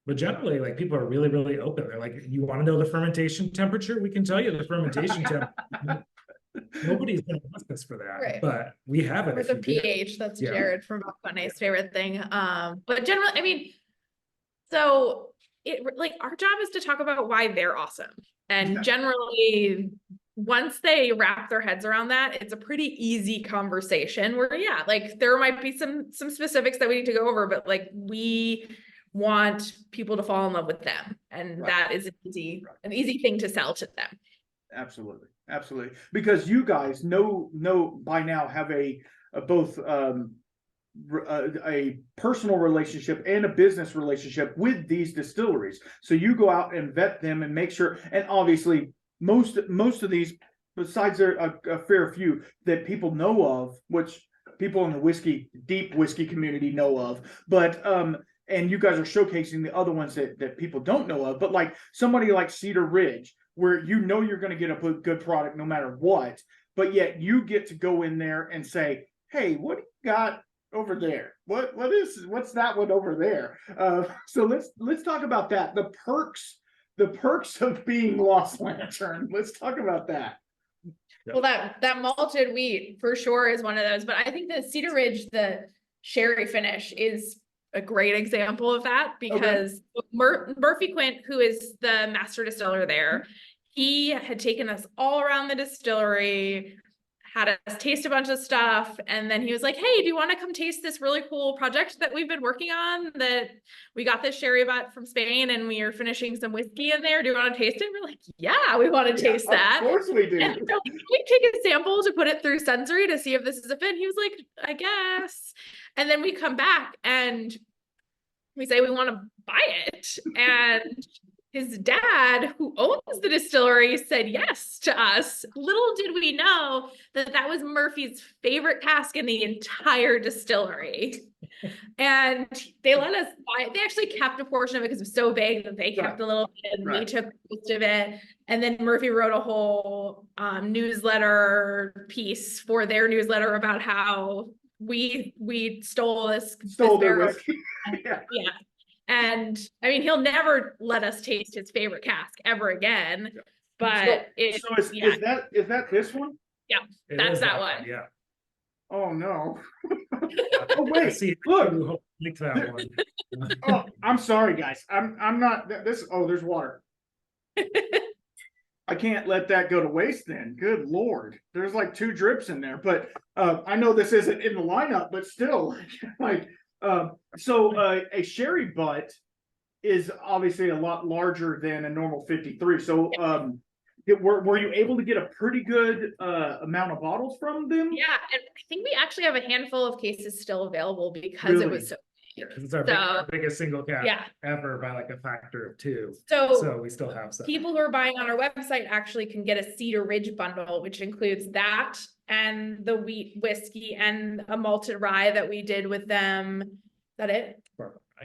But generally, like people are really, really open. They're like, you want to know the fermentation temperature? We can tell you the fermentation temperature. Nobody's gonna ask us for that, but we have it. With the pH, that's Jared from Balcones' favorite thing. But generally, I mean, so our job is to talk about why they're awesome. And generally, once they wrap their heads around that, it's a pretty easy conversation where, like there might be some specifics that we need to go over, but like we want people to fall in love with them. And that is an easy thing to sell to them. Absolutely. Absolutely. Because you guys know by now have both a personal relationship and a business relationship with these distilleries. So you go out and vet them and make sure, and obviously most of these, besides there a fair few that people know of, which people in the deep whiskey community know of, but and you guys are showcasing the other ones that people don't know of, but like somebody like Cedar Ridge, where you know you're going to get a good product no matter what, but yet you get to go in there and say, hey, what do you got over there? What's that one over there? So let's talk about that. The perks of being Lost Lantern. Let's talk about that. Well, that malted wheat for sure is one of those, but I think the Cedar Ridge, the sherry finish, is a great example of that, because Murphy Quint, who is the master distiller there, he had taken us all around the distillery, had us taste a bunch of stuff, and then he was like, hey, do you want to come taste this really cool project that we've been working on, that we got this sherry butt from Spain and we are finishing some whiskey in there, do you want to taste it? We're like, yeah, we want to taste that. Of course we do. And so we take a sample to put it through sensory to see if this is a fit. He was like, I guess. And then we come back and we say we want to buy it, and his dad, who owns the distillery, said yes to us. Little did we know that was Murphy's favorite cask in the entire distillery. And they let us buy it. They actually kept a portion of it because it was so big that they kept a little bit, and we took most of it. And then Murphy wrote a whole newsletter piece for their newsletter about how we stole this their whiskey. yeah. And I mean, he'll never let us taste his favorite cask ever again. But is that this one? Yeah, that's that one. Yeah. Oh no. Oh wait, look. That one. Oh, I'm sorry, guys. I'm not this. Oh, there's water. I can't let that go to waste then. Good Lord. There's like 2 drips in there, but I know this isn't in the lineup, but still like, so a sherry butt is obviously a lot larger than a normal 53. So were you able to get a pretty good amount of bottles from them? Yeah, and I think we actually have a handful of cases still available because it was so big. It's our biggest single cask ever by like a factor of 2. So we still have some. People who are buying on our website actually can get a Cedar Ridge bundle, which includes that and the wheat whiskey and a malted rye that we did with them. Is that it?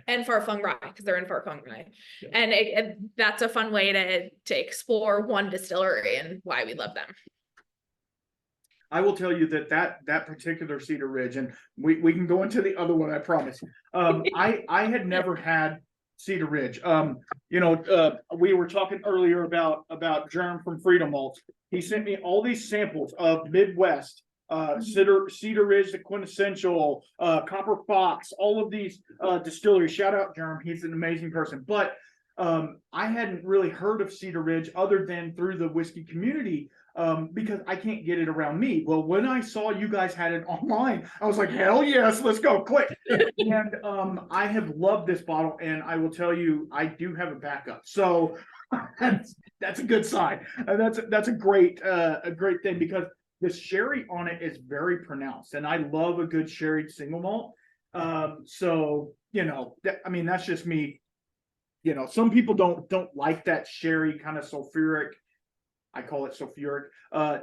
And Farfung Rye, because they're in Farfung Rye. Yeah. And that's a fun way to explore one distillery and why we love them. I will tell you that particular Cedar Ridge, and we can go into the other one, I promise. I had never had Cedar Ridge. We were talking earlier about Germ from Freedom Malt. He sent me all these samples of Midwest, Cedar Ridge, the quintessential, Copper Fox, all of these distilleries. Shout out Germ, he's an amazing person. But I hadn't really heard of Cedar Ridge other than through the whiskey community, because I can't get it around me. Well, when I saw you guys had it online, I was like, hell yes, let's go, quick. And I have loved this bottle, and I will tell you, I do have a backup. So that's a good sign. That's a great thing, because the sherry on it is very pronounced, and I love a good sherried single malt. So that's just me. Some people don't like that sherry kind of sulfuric, I call it sulfuric,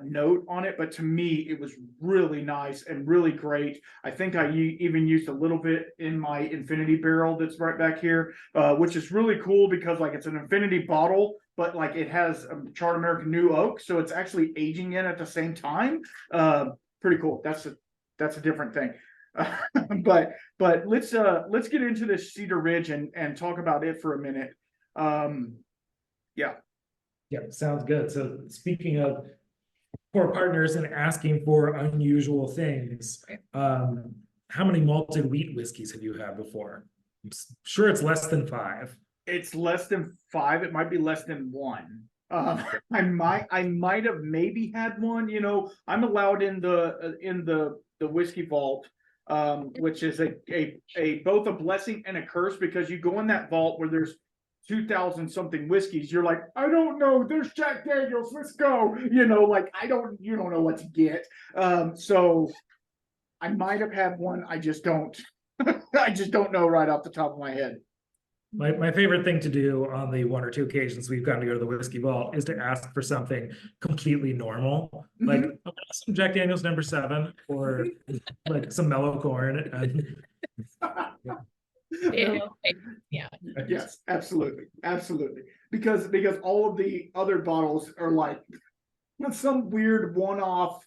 note on it, but to me it was really nice and really great. I think I even used a little bit in my Infinity barrel that's right back here, which is really cool because like it's an Infinity bottle, but like it has Charred American New Oak, so it's actually aging in at the same time. Pretty cool. That's a different thing. But let's get into this Cedar Ridge and talk about it for a minute. Yeah, sounds good. So speaking of core partners and asking for unusual things, how many malted wheat whiskeys have you had before? I'm sure it's less than 5. It's less than 5. It might be less than 1. I might have maybe had one. I'm allowed in the whiskey vault which is a both a blessing and a curse, because you go in that vault where there's 2,000 something whiskeys. You're like, I don't know. There's Jack Daniels. Let's go. You don't know what to get. So I might have had one. I just don't. I just don't know right off the top of my head. My favorite thing to do on the 1 or 2 occasions we've gone to go to the whiskey vault is to ask for something completely normal, like some Jack Daniels No. 7 or like some mellow corn. And Yeah. Yes, absolutely, because all of the other bottles are like some weird one-off,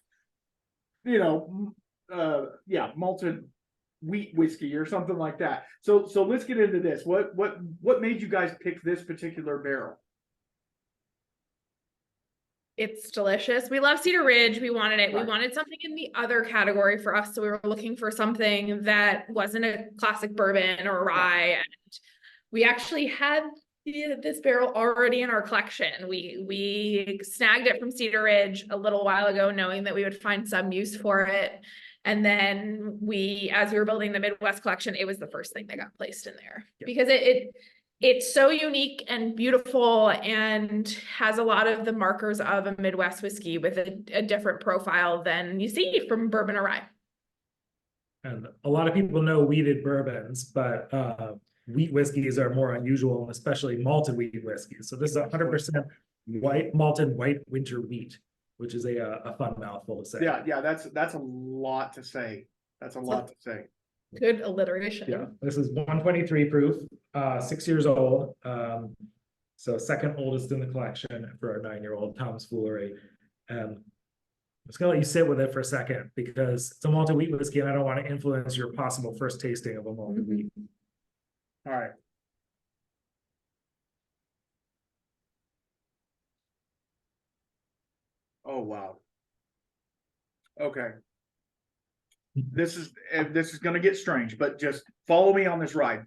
malted wheat whiskey or something like that. So let's get into this. What made you guys pick this particular barrel? It's delicious. We love Cedar Ridge. We wanted it. Right. We wanted something in the other category for us. So we were looking for something that wasn't a classic bourbon or rye. And we actually had this barrel already in our collection. We snagged it from Cedar Ridge a little while ago, knowing that we would find some use for it. And then as we were building the Midwest collection, it was the first thing that got placed in there because it's so unique and beautiful and has a lot of the markers of a Midwest whiskey with a different profile than you see from bourbon or rye. And a lot of people know wheated bourbons, but wheat whiskeys are more unusual, especially malted wheat whiskeys. So this is 100% malted white winter wheat, which is a fun mouthful to say. Yeah, that's a lot to say. That's a lot to say. Good alliteration. Yeah, this is 123 proof, 6 years old. So second oldest in the collection for our 9-year-old Tom's Foolery. I'm just gonna let you sit with it for a second because it's a malted wheat whiskey and I don't want to influence your possible first tasting of a malted wheat. All right. Oh, wow. Okay. This is going to get strange, but just follow me on this ride.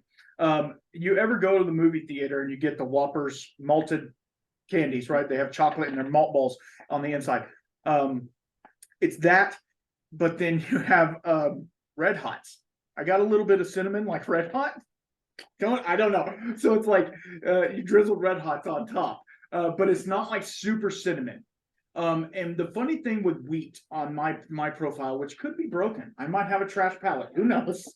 You ever go to the movie theater and you get the Whoppers malted candies, right? They have chocolate and they're malt balls on the inside. It's that, but then you have Red Hots. I got a little bit of cinnamon like Red Hot. I don't know. So it's like you drizzled Red Hots on top, but it's not like super cinnamon. And the funny thing with wheat on my profile, which could be broken, I might have a trash palate, who knows,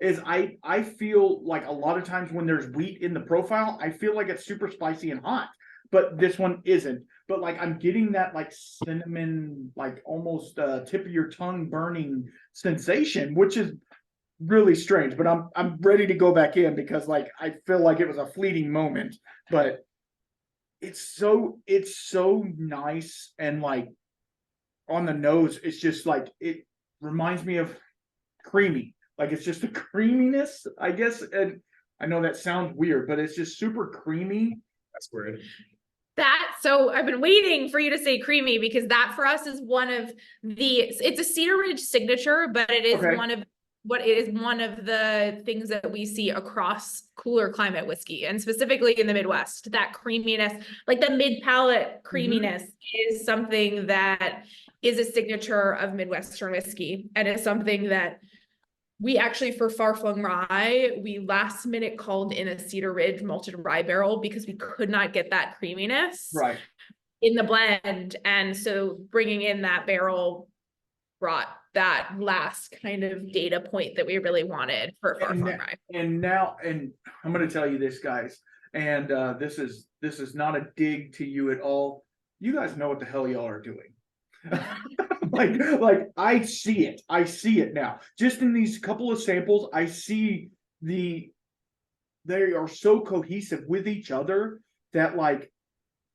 is I feel like a lot of times when there's wheat in the profile, I feel like it's super spicy and hot, but this one isn't. But like I'm getting that like cinnamon, like almost tip of your tongue burning sensation, which is really strange. But I'm ready to go back in because like I feel like it was a fleeting moment, but it's so nice and like on the nose, it's just like it reminds me of creamy. Like it's just a creaminess, I guess. And I know that sounds weird, but it's just super creamy. That's weird. So I've been waiting for you to say creamy because that for us is it's a Cedar Ridge signature, but it is one of the things that we see across cooler climate whiskey and specifically in the Midwest. That creaminess, like the mid-palate creaminess is something that is a signature of Midwestern whiskey. And it's something that we actually, for Far Flung Rye, we last minute called in a Cedar Ridge malted rye barrel because we could not get that creaminess in the blend. And so bringing in that barrel brought that last kind of data point that we really wanted for Far Flung Rye. And I'm going to tell you this, guys, and this is not a dig to you at all. You guys know what the hell y'all are doing. like I see it now. Just in these couple of samples, I see they are so cohesive with each other that like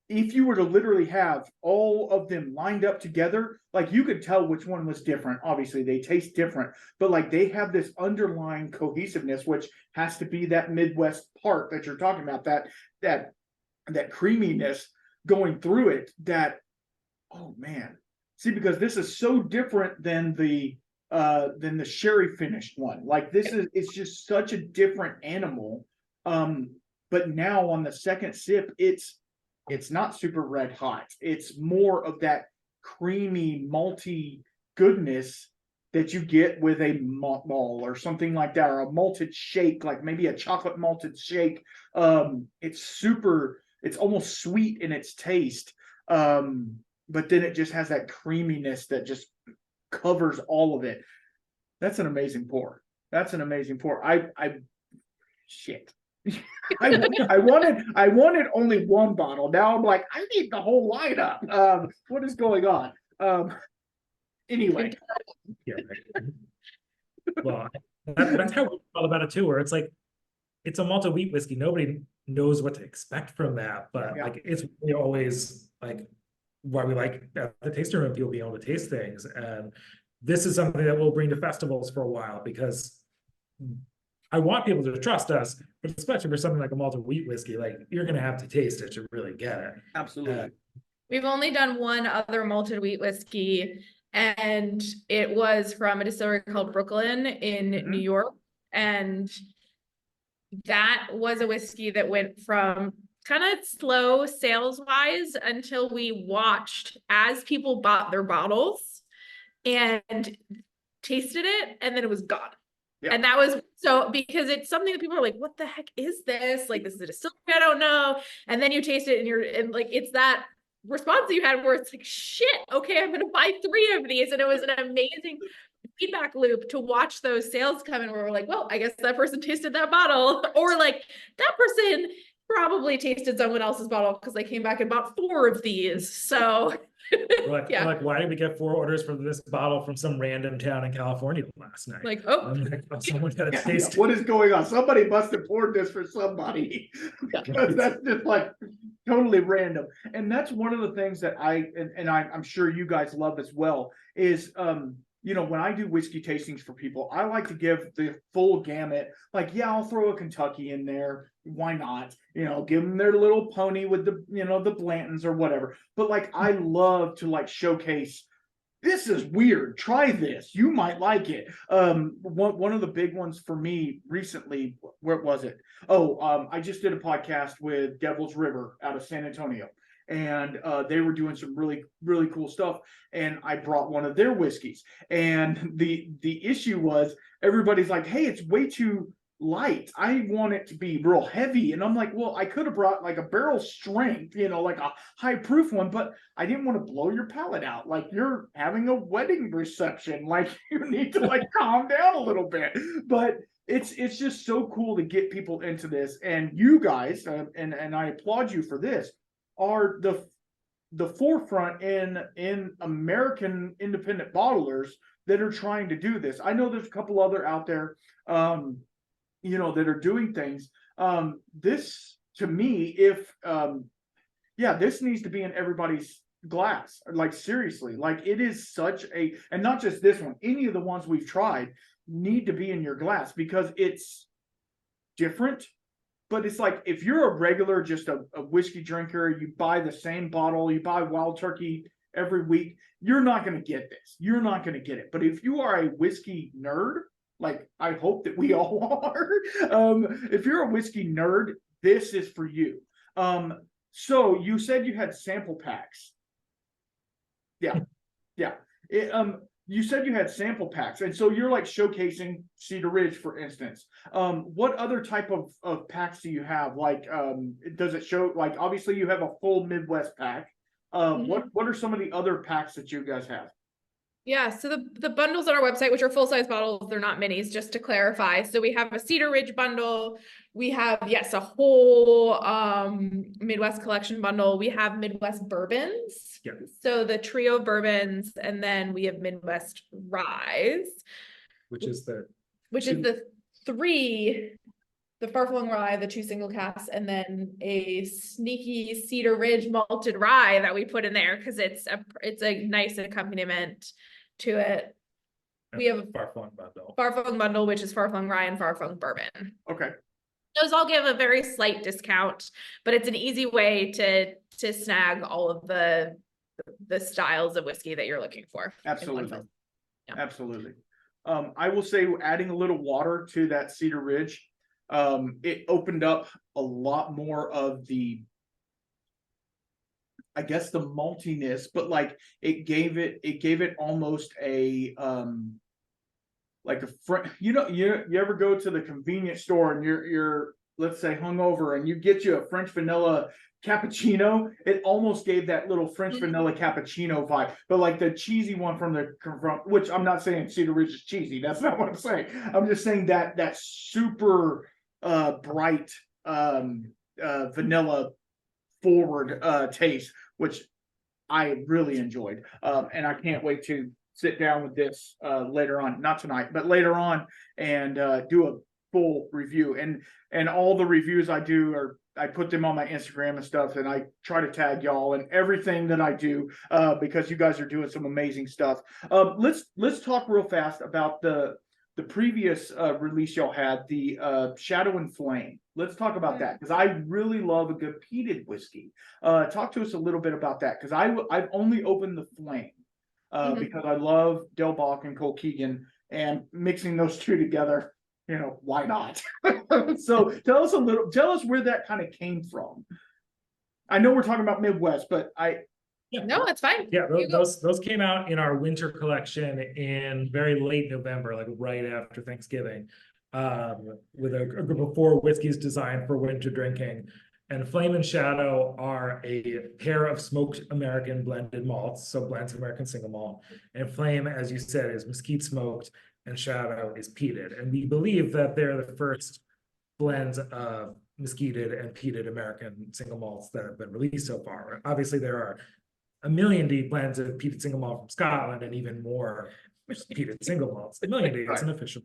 if you were to literally have all of them lined up together, like you could tell which one was different. Obviously, they taste different, but like they have this underlying cohesiveness, which has to be that Midwest part that you're talking about, that creaminess going through it. That, oh man, see, because this is so different than the sherry finished one. Like it's just such a different animal. But now on the second sip, it's not super red hot. It's more of that creamy, malty goodness that you get with a malt ball or something like that, or a malted shake, like maybe a chocolate malted shake. It's almost sweet in its taste. But then it just has that creaminess that just covers all of it. That's an amazing pour. That's an amazing pour. Shit. I wanted only one bottle. Now I'm like, I need the whole lineup. What is going on? Anyway. Yeah. Well, that's how we felt about it too, where it's like, it's a malted wheat whiskey. Nobody knows what to expect from that, but Yeah. like, it's really always like why we like at the tasting room, people being able to taste things. And this is something that we'll bring to festivals for a while, because I want people to trust us, but especially for something like a malted wheat whiskey, like you're going to have to taste it to really get it. Absolutely. We've only done one other malted wheat whiskey, and it was from a distillery called Brooklyn in New York. And that was a whiskey that went from kind of slow sales wise until we watched as people bought their bottles and tasted it, and then it was gone. Yeah. And that was so, because it's something that people are like, what the heck is this? Like, this is a distillery, I don't know. And then you taste it and like, it's that response that you had where it's like, shit, okay, I'm going to buy 3 of these. And it was an amazing feedback loop to watch those sales come in, where we're like, well, I guess that person tasted that bottle, or like that person probably tasted someone else's bottle because they came back and bought 4 of these. So like, yeah. Like, why did we get 4 orders for this bottle from some random town in California last night? Like, oh, someone got a taste. What is going on? Somebody must have poured this for somebody. Because that's just like totally random. And that's one of the things that I'm sure you guys love as well, is you know, when I do whiskey tastings for people, I like to give the full gamut. Like, yeah, I'll throw a Kentucky in there. Why not? You know, give them their little pony with the, you know, the Blantons or whatever. But like, I love to like showcase, this is weird. Try this. You might like it. One of the big ones for me recently, where was it? I just did a podcast with Devil's River out of San Antonio. And they were doing some really, really cool stuff. And I brought one of their whiskeys. And the issue was, everybody's like, hey, it's way too light. I want it to be real heavy. And I'm like, well, I could have brought like a barrel strength, you know, like a high proof one, but I didn't want to blow your palate out. Like, you're having a wedding reception. Like, you need to like calm down a little bit. But it's just so cool to get people into this. And you guys, and I applaud you for this, are the forefront in American independent bottlers that are trying to do this. I know there's a couple other out there, you know, that are doing things. This, to me, this needs to be in everybody's glass. Like, seriously, like, it is such a, and not just this one, any of the ones we've tried need to be in your glass, because it's different. But it's like, if you're a regular, just a whiskey drinker, you buy the same bottle, you buy Wild Turkey every week, you're not going to get this. You're not going to get it. But if you are a whiskey nerd, like I hope that we all are, if you're a whiskey nerd, this is for you. So you said you had sample packs. Yeah. You said you had sample packs, and so you're like showcasing Cedar Ridge, for instance. What other type of packs do you have? Like, does it show, like, obviously you have a full Midwest pack. What are some of the other packs that you guys have? Yeah, so the bundles on our website, which are full-size bottles, they're not minis, just to clarify. So we have a Cedar Ridge bundle. We have, yes, a whole Midwest collection bundle. We have Midwest bourbons. Yeah. So the trio of bourbons, and then we have Midwest ryes. Which is the 3, the far-flung rye, the 2 single casks, and then a sneaky Cedar Ridge malted rye that we put in there because it's a nice accompaniment to it. We have a far-flung bundle. Far-flung bundle, which is far-flung rye and far-flung bourbon. Okay. Those all give a very slight discount, but it's an easy way to snag all of the styles of whiskey that you're looking for. Absolutely. Yeah. Absolutely. I will say, adding a little water to that Cedar Ridge, it opened up a lot more of the, I guess, the maltiness, but like it gave it almost a like a you ever go to the convenience store and you're let's say hungover and you get you a French vanilla cappuccino. It almost gave that little French vanilla cappuccino vibe, but like the cheesy one from which I'm not saying Cedar Ridge is cheesy. That's not what I'm saying. I'm just saying that super bright vanilla forward taste, which I really enjoyed, and I can't wait to sit down with this later on, not tonight, but later on, and do a full review. And all the reviews I do I put them on my Instagram and stuff, and I try to tag y'all and everything that I do because you guys are doing some amazing stuff. Let's talk real fast about the previous release y'all had, the Shadow and Flame. Let's talk about that, because I really love a good peated whiskey. Talk to us a little bit about that, because I've only opened the Flame because I love Del Bach and Colkegan, and mixing those two together, why not? So tell us where that kind of came from. I know we're talking about Midwest, but No, it's fine. Yeah, those came out in our winter collection in very late November, like right after Thanksgiving, with a group of 4 whiskeys designed for winter drinking. And Flame and Shadow are a pair of smoked American blended malts, so blends of American single malt. And Flame, as you said, is mesquite smoked, and Shadow is peated. And we believe that they're the first blends of mesquited and peated American single malts that have been released so far. Obviously, there are a million D blends of peated single malt from Scotland, and even more peated single malts. A million D, it's an official.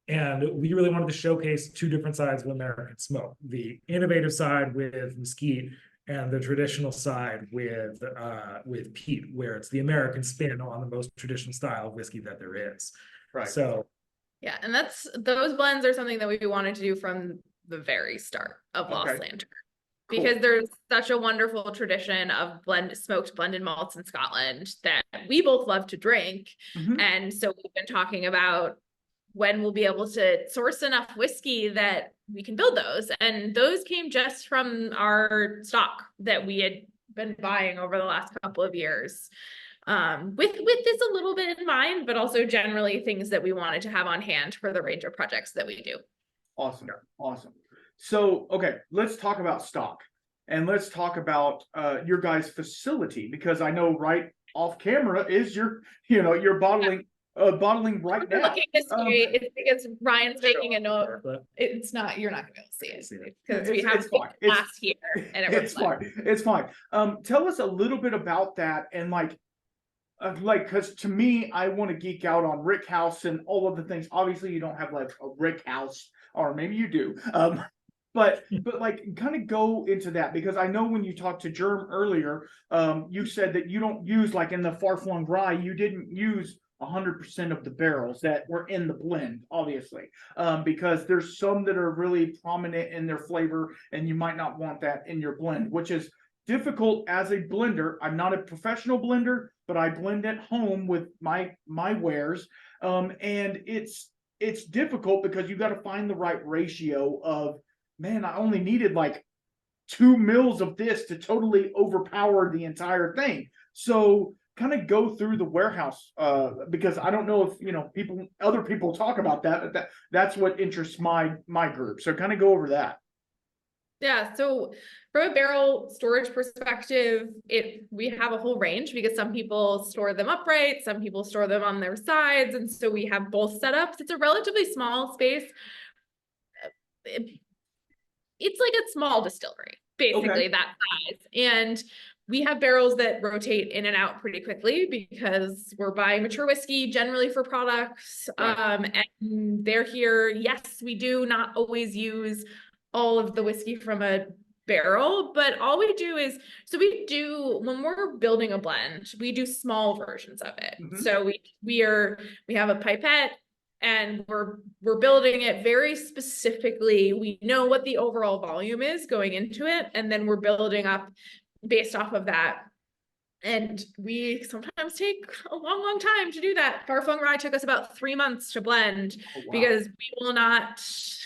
And we really wanted to showcase 2 different sides of American smoke: the innovative side with mesquite, and the traditional side with peat, where it's the American spin on the most traditional style of whiskey that there is. Right. So yeah, and those blends are something that we wanted to do from the very start of Lost Lantern. Because there's such a wonderful tradition of smoked blended malts in Scotland that we both love to drink. And so we've been talking about when we'll be able to source enough whiskey that we can build those. And those came just from our stock that we had been buying over the last couple of years. With this a little bit in mind, but also generally things that we wanted to have on hand for the range of projects that we do. Awesome. So, okay, let's talk about stock, and let's talk about your guys' facility, because I know right off camera is your bottling right now. Looking this way, it's because Ryan's making a note. It's not, you're not gonna be able to see it because we have glass here and it's fine. Tell us a little bit about that, and because to me, I want to geek out on Rick House and all of the things. Obviously, you don't have like a Rick House, or maybe you do. But like kind of go into that, because I know when you talked to Germ earlier, you said that you don't use, like in the Far Flung Rye, you didn't use 100% of the barrels that were in the blend, obviously, because there's some that are really prominent in their flavor, and you might not want that in your blend, which is difficult as a blender. I'm not a professional blender, but I blend at home with my wares, and it's difficult because you got to find the right ratio of, man, I only needed like 2 mils of this to totally overpower the entire thing. So kind of go through the warehouse, because I don't know if other people talk about that, but that's what interests my group. So kind of go over that. Yeah, so from a barrel storage perspective, we have a whole range, because some people store them upright, some people store them on their sides, and so we have both setups. It's a relatively small space. It's like a small distillery, basically, that size. And we have barrels that rotate in and out pretty quickly because we're buying mature whiskey generally for products. And they're here. Yes, we do not always use all of the whiskey from a barrel, but all we do is, when we're building a blend, we do small versions of it. So we have a pipette, and we're building it very specifically. We know what the overall volume is going into it, and then we're building up based off of that. And we sometimes take a long time to do that. Far Flung Rye took us about 3 months to blend. Because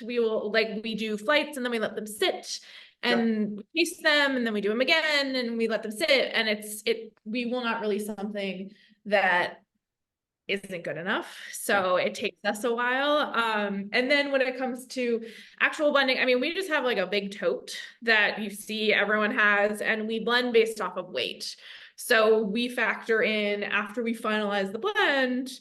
we do flights, and then we let them sit, and we taste them, and then we do them again, and we let them sit. And we will not release something that isn't good enough. So it takes us a while. And then when it comes to actual blending, I mean, we just have like a big tote that you see everyone has, and we blend based off of weight. So we factor in after we finalize the blend.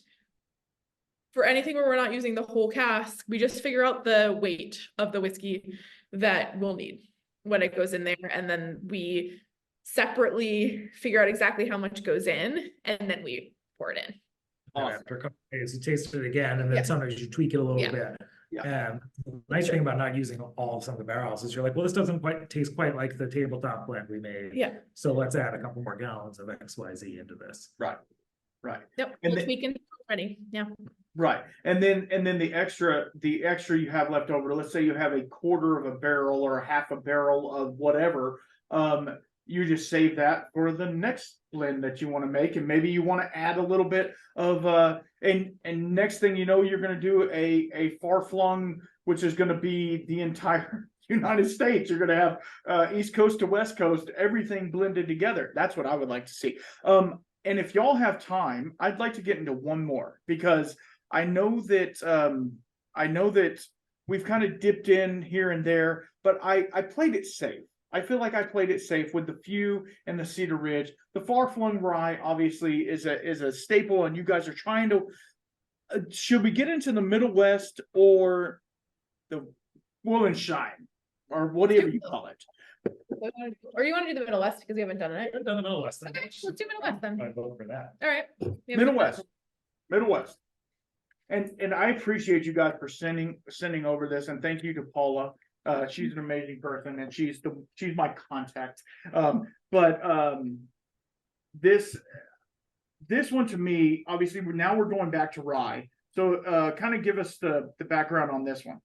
For anything where we're not using the whole cask, we just figure out the weight of the whiskey that we'll need when it goes in there. And then we separately figure out exactly how much goes in, and then we pour it in. And after a couple of days, you taste it again, and then sometimes you tweak it a little bit. And the nice thing about not using all of some of the barrels is you're like, well, this doesn't quite taste quite like the tabletop blend we made. So let's add a couple more gallons of XYZ into this. Right. Yep. And we'll tweak it already. Right. And then the extra you have left over, let's say you have a quarter of a barrel or a half a barrel of whatever, you just save that for the next blend that you want to make. And maybe you want to add a little bit of and next thing you know, you're going to do a far-flung, which is going to be the entire United States. You're going to have East Coast to West Coast, everything blended together. That's what I would like to see. And if y'all have time, I'd like to get into one more, because I know that we've kind of dipped in here and there, but I played it safe. I feel like I played it safe with the Few and the Cedar Ridge. The Far Flung Rye obviously is a staple, and you guys are trying to. Should we get into the Middle West or the Wool and Shine, or whatever you call it? Or you want to do the Middle West because we haven't done it? I've done the Middle West. Okay, let's do Middle West then. I vote for that. All right. Middle West. And I appreciate you guys for sending over this, and thank you to Paula. She's an amazing person, and she's my contact. This one to me, obviously, we're going back to rye. So kind of give us the background on this one.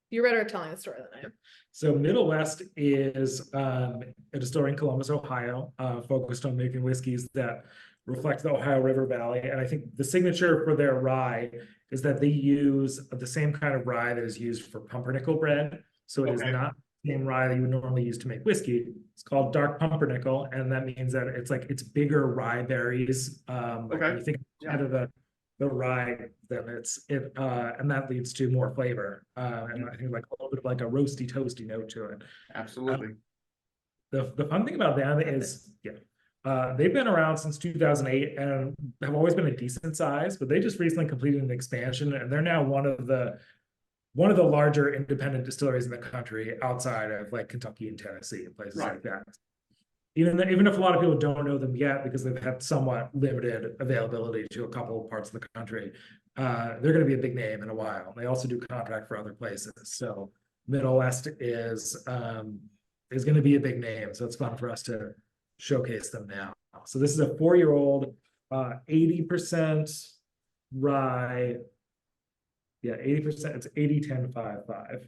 You're better at telling the story than I am. So Middle West is a distillery in Columbus, Ohio, focused on making whiskeys that reflect the Ohio River Valley. And I think the signature for their rye is that they use the same kind of rye that is used for pumpernickel bread. So it is not the same rye that you would normally use to make whiskey. It's called dark pumpernickel, and that means that it's bigger rye berries. When you think of the rye, then and that leads to more flavor. And I think like a little bit of like a roasty, toasty note to it. Absolutely. The fun thing about them is, they've been around since 2008 and have always been a decent size, but they just recently completed an expansion, and they're now one of the larger independent distilleries in the country outside of like Kentucky and Tennessee and places like that. Even if a lot of people don't know them yet because they've had somewhat limited availability to a couple of parts of the country, they're going to be a big name in a while. They also do contract for other places. So Middle West is going to be a big name. So it's fun for us to showcase them now. So this is a 4-year-old, 80% rye. Yeah, 80%. It's 80-10-5-5.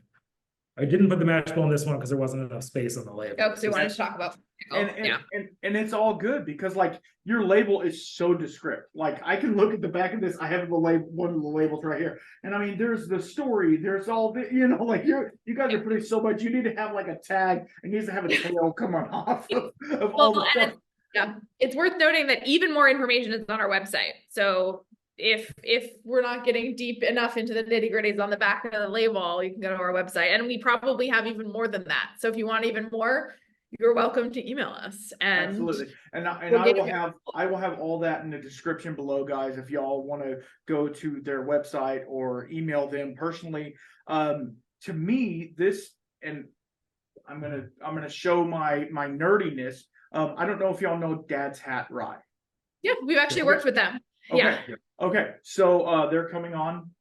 I didn't put the mash bill in this one because there wasn't enough space on the label. Oh, because we wanted to talk about. And it's all good because like your label is so descriptive. Like I can look at the back of this. I have one of the labels right here, and I mean, there's the story. There's all the like you guys are putting so much. You need to have like a tag. It needs to have a tail coming off of all the stuff. It's worth noting that even more information is on our website. So if we're not getting deep enough into the nitty-gritties on the back of the label, you can go to our website, and we probably have even more than that. So if you want even more, you're welcome to email us. And absolutely. And I will have all that in the description below, guys, if y'all want to go to their website or email them personally. To me, this, and I'm gonna show my nerdiness. I don't know if y'all know Dad's Hat Rye. Yeah, we've actually worked with them. Okay. So they're coming on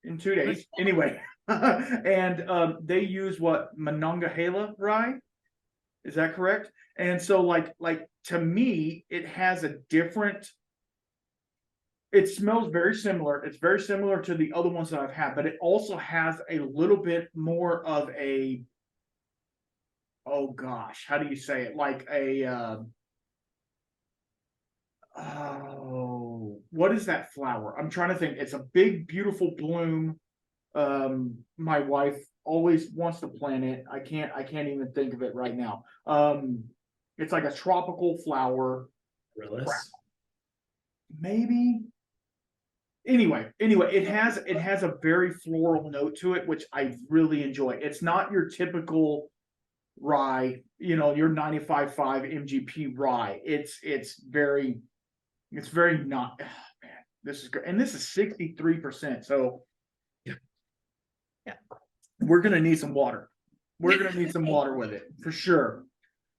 in 2 days. Anyway, and they use what, Monongahela rye? Is that correct? And so like to me, it has a different. It smells very similar. It's very similar to the other ones that I've had, but it also has a little bit more of a. Oh gosh, how do you say it? Like a. Oh, what is that flower? I'm trying to think. It's a big, beautiful bloom. My wife always wants to plant it. I can't even think of it right now. It's like a tropical flower. Really? maybe. Anyway, it has a very floral note to it, which I really enjoy. It's not your typical rye, your 95.5 MGP rye. It's very not, man, this is great. And this is 63%. So Yeah. We're gonna need some water. We're gonna need some water with it for sure.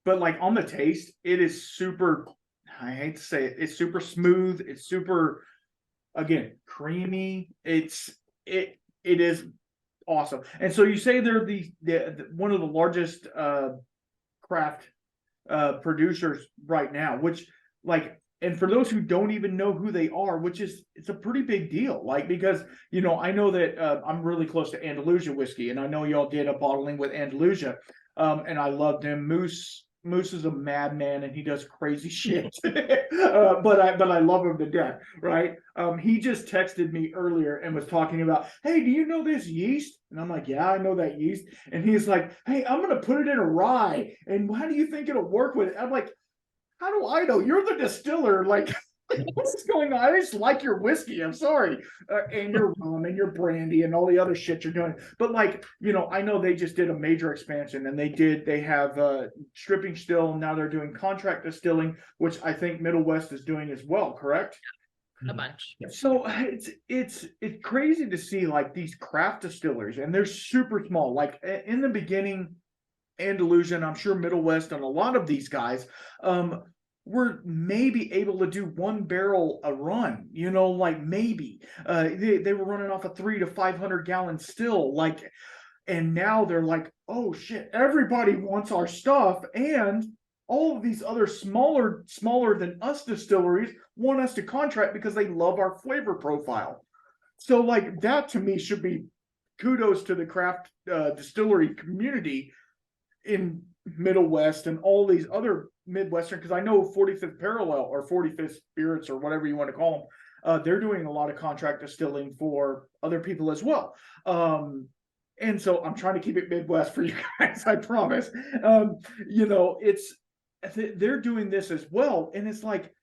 But like on the taste, it is super, I hate to say it, it's super smooth, it's super, again, creamy. It is awesome. And so you say they're the one of the largest craft producers right now, which, like, and for those who don't even know who they are, it's a pretty big deal, like, because I know that I'm really close to Andalusia whiskey, and I know y'all did a bottling with Andalusia, and I loved him. Moose is a madman and he does crazy shit. But I love him to death, right? He just texted me earlier and was talking about, hey, do you know this yeast? And I'm like, yeah, I know that yeast. And he's like, hey, I'm gonna put it in a rye, and how do you think it'll work with it? I'm like, how do I know? You're the distiller. Like, what's going on? I just like your whiskey. I'm sorry. And your rum and your brandy and all the other shit you're doing. But like, I know they just did a major expansion, and they have stripping still. Now they're doing contract distilling, which I think Middle West is doing as well. Correct? A bunch. So it's crazy to see like these craft distilleries, and they're super small. Like in the beginning, Andalusia, and I'm sure Middle West, and a lot of these guys were maybe able to do 1 barrel a run, like maybe they were running off a 300 to 500 gallon still, like, and now they're like, oh shit, everybody wants our stuff, and all of these other smaller than us distilleries want us to contract because they love our flavor profile. So like that to me should be kudos to the craft distillery community in Middle West and all these other Midwestern, because I know 45th Parallel or 45th Spirits or whatever you want to call them, they're doing a lot of contract distilling for other people as well. And so I'm trying to keep it Midwest for you guys, I promise. They're doing this as well, and it's like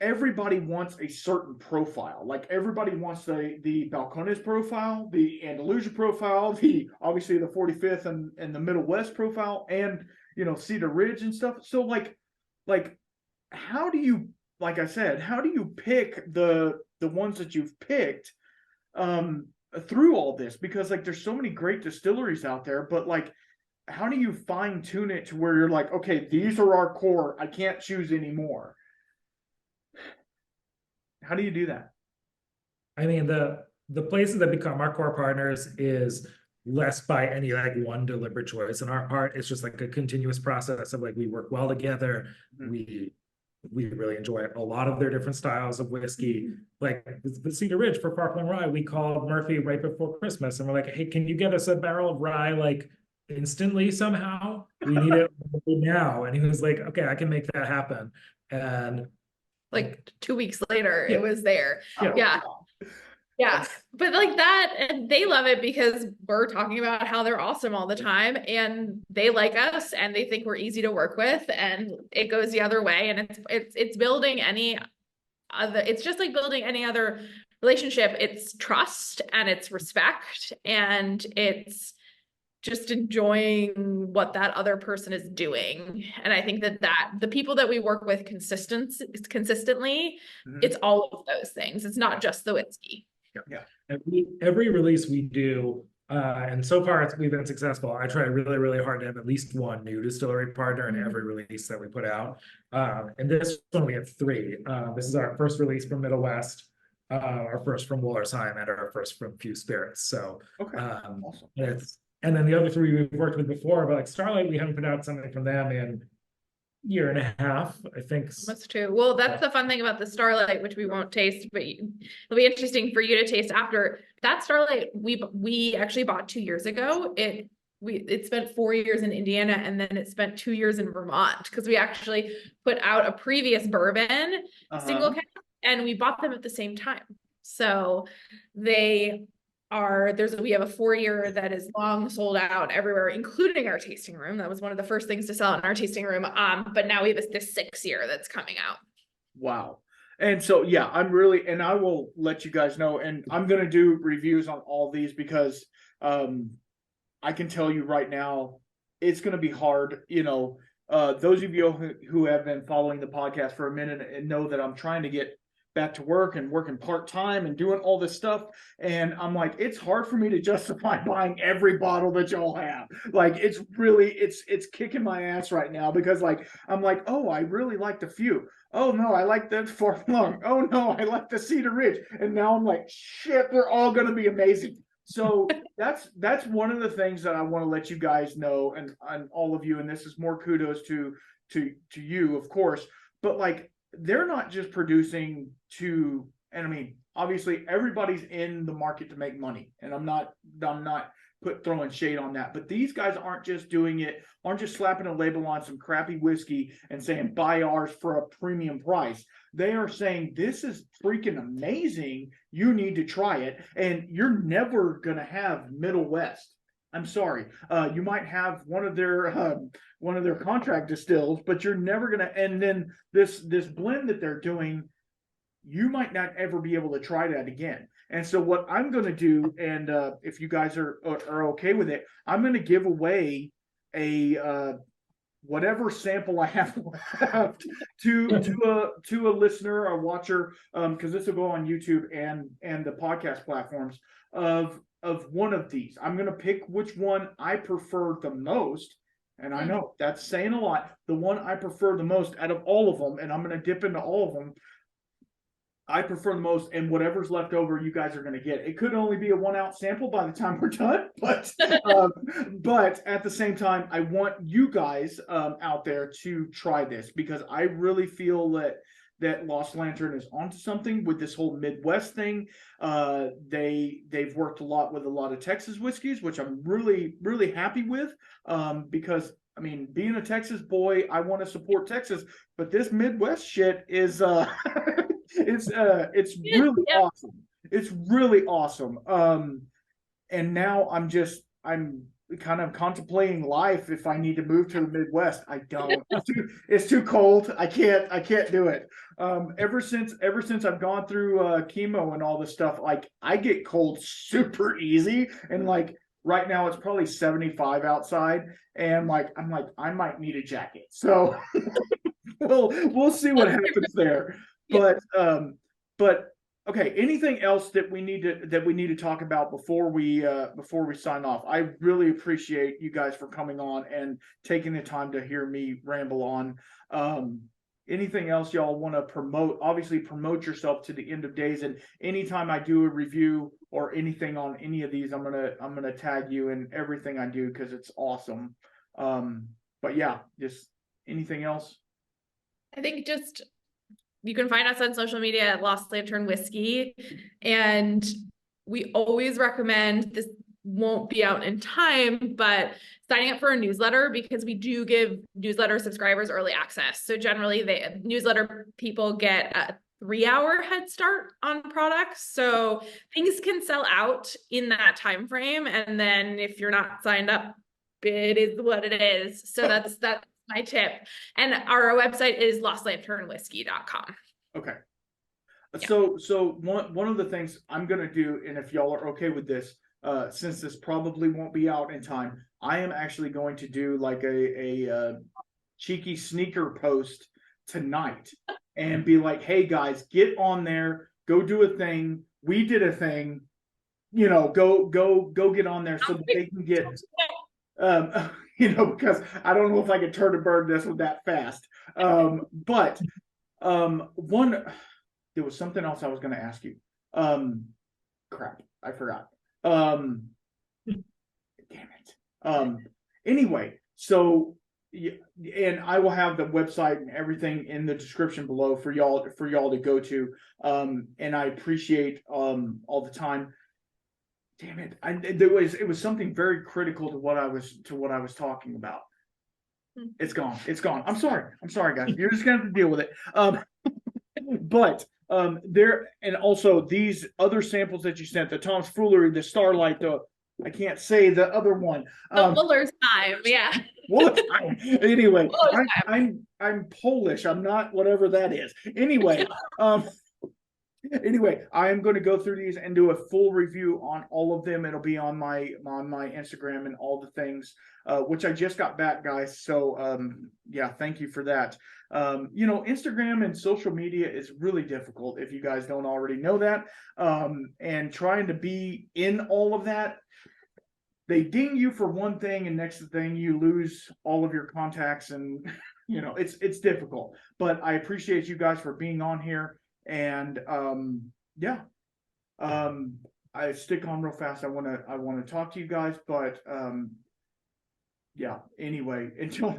everybody wants a certain profile. Like everybody wants the Balcones profile, the Andalusia profile, obviously the 45th and the Middle West profile, and Cedar Ridge and stuff. So like how do you, like I said, how do you pick the ones that you've picked through all this? Because like there's so many great distilleries out there, but like how do you fine tune it to where you're like, okay, these are our core, I can't choose anymore? How do you do that? I mean, the places that become our core partners is less by any like one deliberate choice. On our part, it's just like a continuous process of like we work well together. Mm-hmm. We really enjoy a lot of their different styles of whiskey. Like the Cedar Ridge for Farfling Rye, we called Murphy right before Christmas, and we're like, hey, can you get us a barrel of rye like instantly somehow? We need it now. And he was like, okay, I can make that happen. And like 2 weeks later, it was there. Yeah. Yeah. But like that, and they love it because we're talking about how they're awesome all the time, and they like us and they think we're easy to work with, and it goes the other way. And it's building any other, it's just like building any other relationship. It's trust and it's respect, and it's just enjoying what that other person is doing. And I think that the people that we work with consistently, it's all of those things. It's not just the whiskey. Yeah. Every release we do, and so far we've been successful. I try really, really hard to have at least one new distillery partner in every release that we put out. And this one we have 3. This is our first release from Middle West, our first from Wollersheim, and our first from Few Spirits. So awesome. And then the other 3 we've worked with before, but like Starlight, we haven't put out something from them in year and a half, I think. That's true. Well, that's the fun thing about the Starlight, which we won't taste, but it'll be interesting for you to taste after. That Starlight we actually bought 2 years ago. It spent 4 years in Indiana, and then it spent 2 years in Vermont, because we actually put out a previous bourbon single cask, and we bought them at the same time. So we have a 4-year that is long sold out everywhere, including our tasting room. That was one of the first things to sell in our tasting room. But now we have this 6-year that's coming out. Wow. And so, yeah, and I will let you guys know, and I'm going to do reviews on all these because I can tell you right now, it's going to be hard. Those of you who have been following the podcast for a minute and know that I'm trying to get back to work and working part-time and doing all this stuff. And I'm like, it's hard for me to justify buying every bottle that y'all have. Like, it's kicking my ass right now because I'm like, oh, I really liked a few. Oh no, I like the Far Flung. Oh no, I like the Cedar Ridge. And now I'm like, shit, they're all going to be amazing. So that's one of the things that I want to let you guys know, and all of you, and this is more kudos to you, of course, but like, they're not just producing and I mean, obviously everybody's in the market to make money, and I'm not throwing shade on that, but these guys aren't just slapping a label on some crappy whiskey and saying buy ours for a premium price. They are saying this is freaking amazing, you need to try it, and you're never gonna have Middle West. I'm sorry. You might have one of their contract distills, but you're never gonna. And then this blend that they're doing, you might not ever be able to try that again. And so what I'm going to do, and if you guys are okay with it, I'm going to give away a whatever sample I have left to a listener, a watcher, because this will go on YouTube and the podcast platforms of one of these. I'm going to pick which one I prefer the most. And I know that's saying a lot. The one I prefer the most out of all of them, and I'm going to dip into all of them, I prefer the most, and whatever's left over, you guys are going to get. It could only be a 1 ounce sample by the time we're done, but at the same time, I want you guys out there to try this, because I really feel that Lost Lantern is onto something with this whole Midwest thing. They've worked a lot with a lot of Texas whiskeys, which I'm really, really happy with, because I mean, being a Texas boy, I want to support Texas, but this Midwest shit is it's really awesome. It's really awesome. And now I'm kind of contemplating life if I need to move to the Midwest. I don't. It's too cold. I can't do it. Ever since I've gone through chemo and all this stuff, like, I get cold super easy, and like right now it's probably 75 outside, and I'm like I might need a jacket. So we'll see what happens there. But okay, anything else that we need to talk about before we sign off? I really appreciate you guys for coming on and taking the time to hear me ramble on. Anything else y'all want to promote? Obviously, promote yourself to the end of days, and anytime I do a review or anything on any of these, I'm gonna tag you in everything I do, because it's awesome. But yeah, just anything else? I think just you can find us on social media at Lost Lantern Whiskey, and we always recommend, this won't be out in time, but signing up for a newsletter, because we do give newsletter subscribers early access. So generally, newsletter people get a 3-hour head start on products, so things can sell out in that time frame. And then if you're not signed up, it is what it is. So that's my tip. And our website is lostlanternwhiskey.com. Okay. Yeah. So one of the things I'm gonna do, and if y'all are okay with this, since this probably won't be out in time, I am actually going to do like a cheeky sneaker post tonight and be like, hey guys, get on there, go do a thing. We did a thing, go get on there so that they can get because I don't know if I can turn a bird this one that fast. But there was something else I was going to ask you. Crap, I forgot. Damn it. Anyway, so and I will have the website and everything in the description below for y'all to go to. And I appreciate all the time. Damn it! It was something very critical to what I was talking about. It's gone. I'm sorry, guys. You're just gonna have to deal with it. But there, and also these other samples that you sent, the Tom's Foolery, the Starlight, I can't say the other one. The Fuller's Time, yeah. What? Anyway, Well, I'm Polish. I'm not whatever that is. Anyway, um, anyway, I am going to go through these and do a full review on all of them. It'll be on my Instagram and all the things, which I just got back, guys. So yeah, thank you for that. You know, Instagram and social media is really difficult if you guys don't already know that. And trying to be in all of that, they ding you for one thing, and next thing you lose all of your contacts, and you know, it's difficult. But I appreciate you guys for being on here, and yeah, I stick on real fast. I want to talk to you guys, but yeah. Anyway, until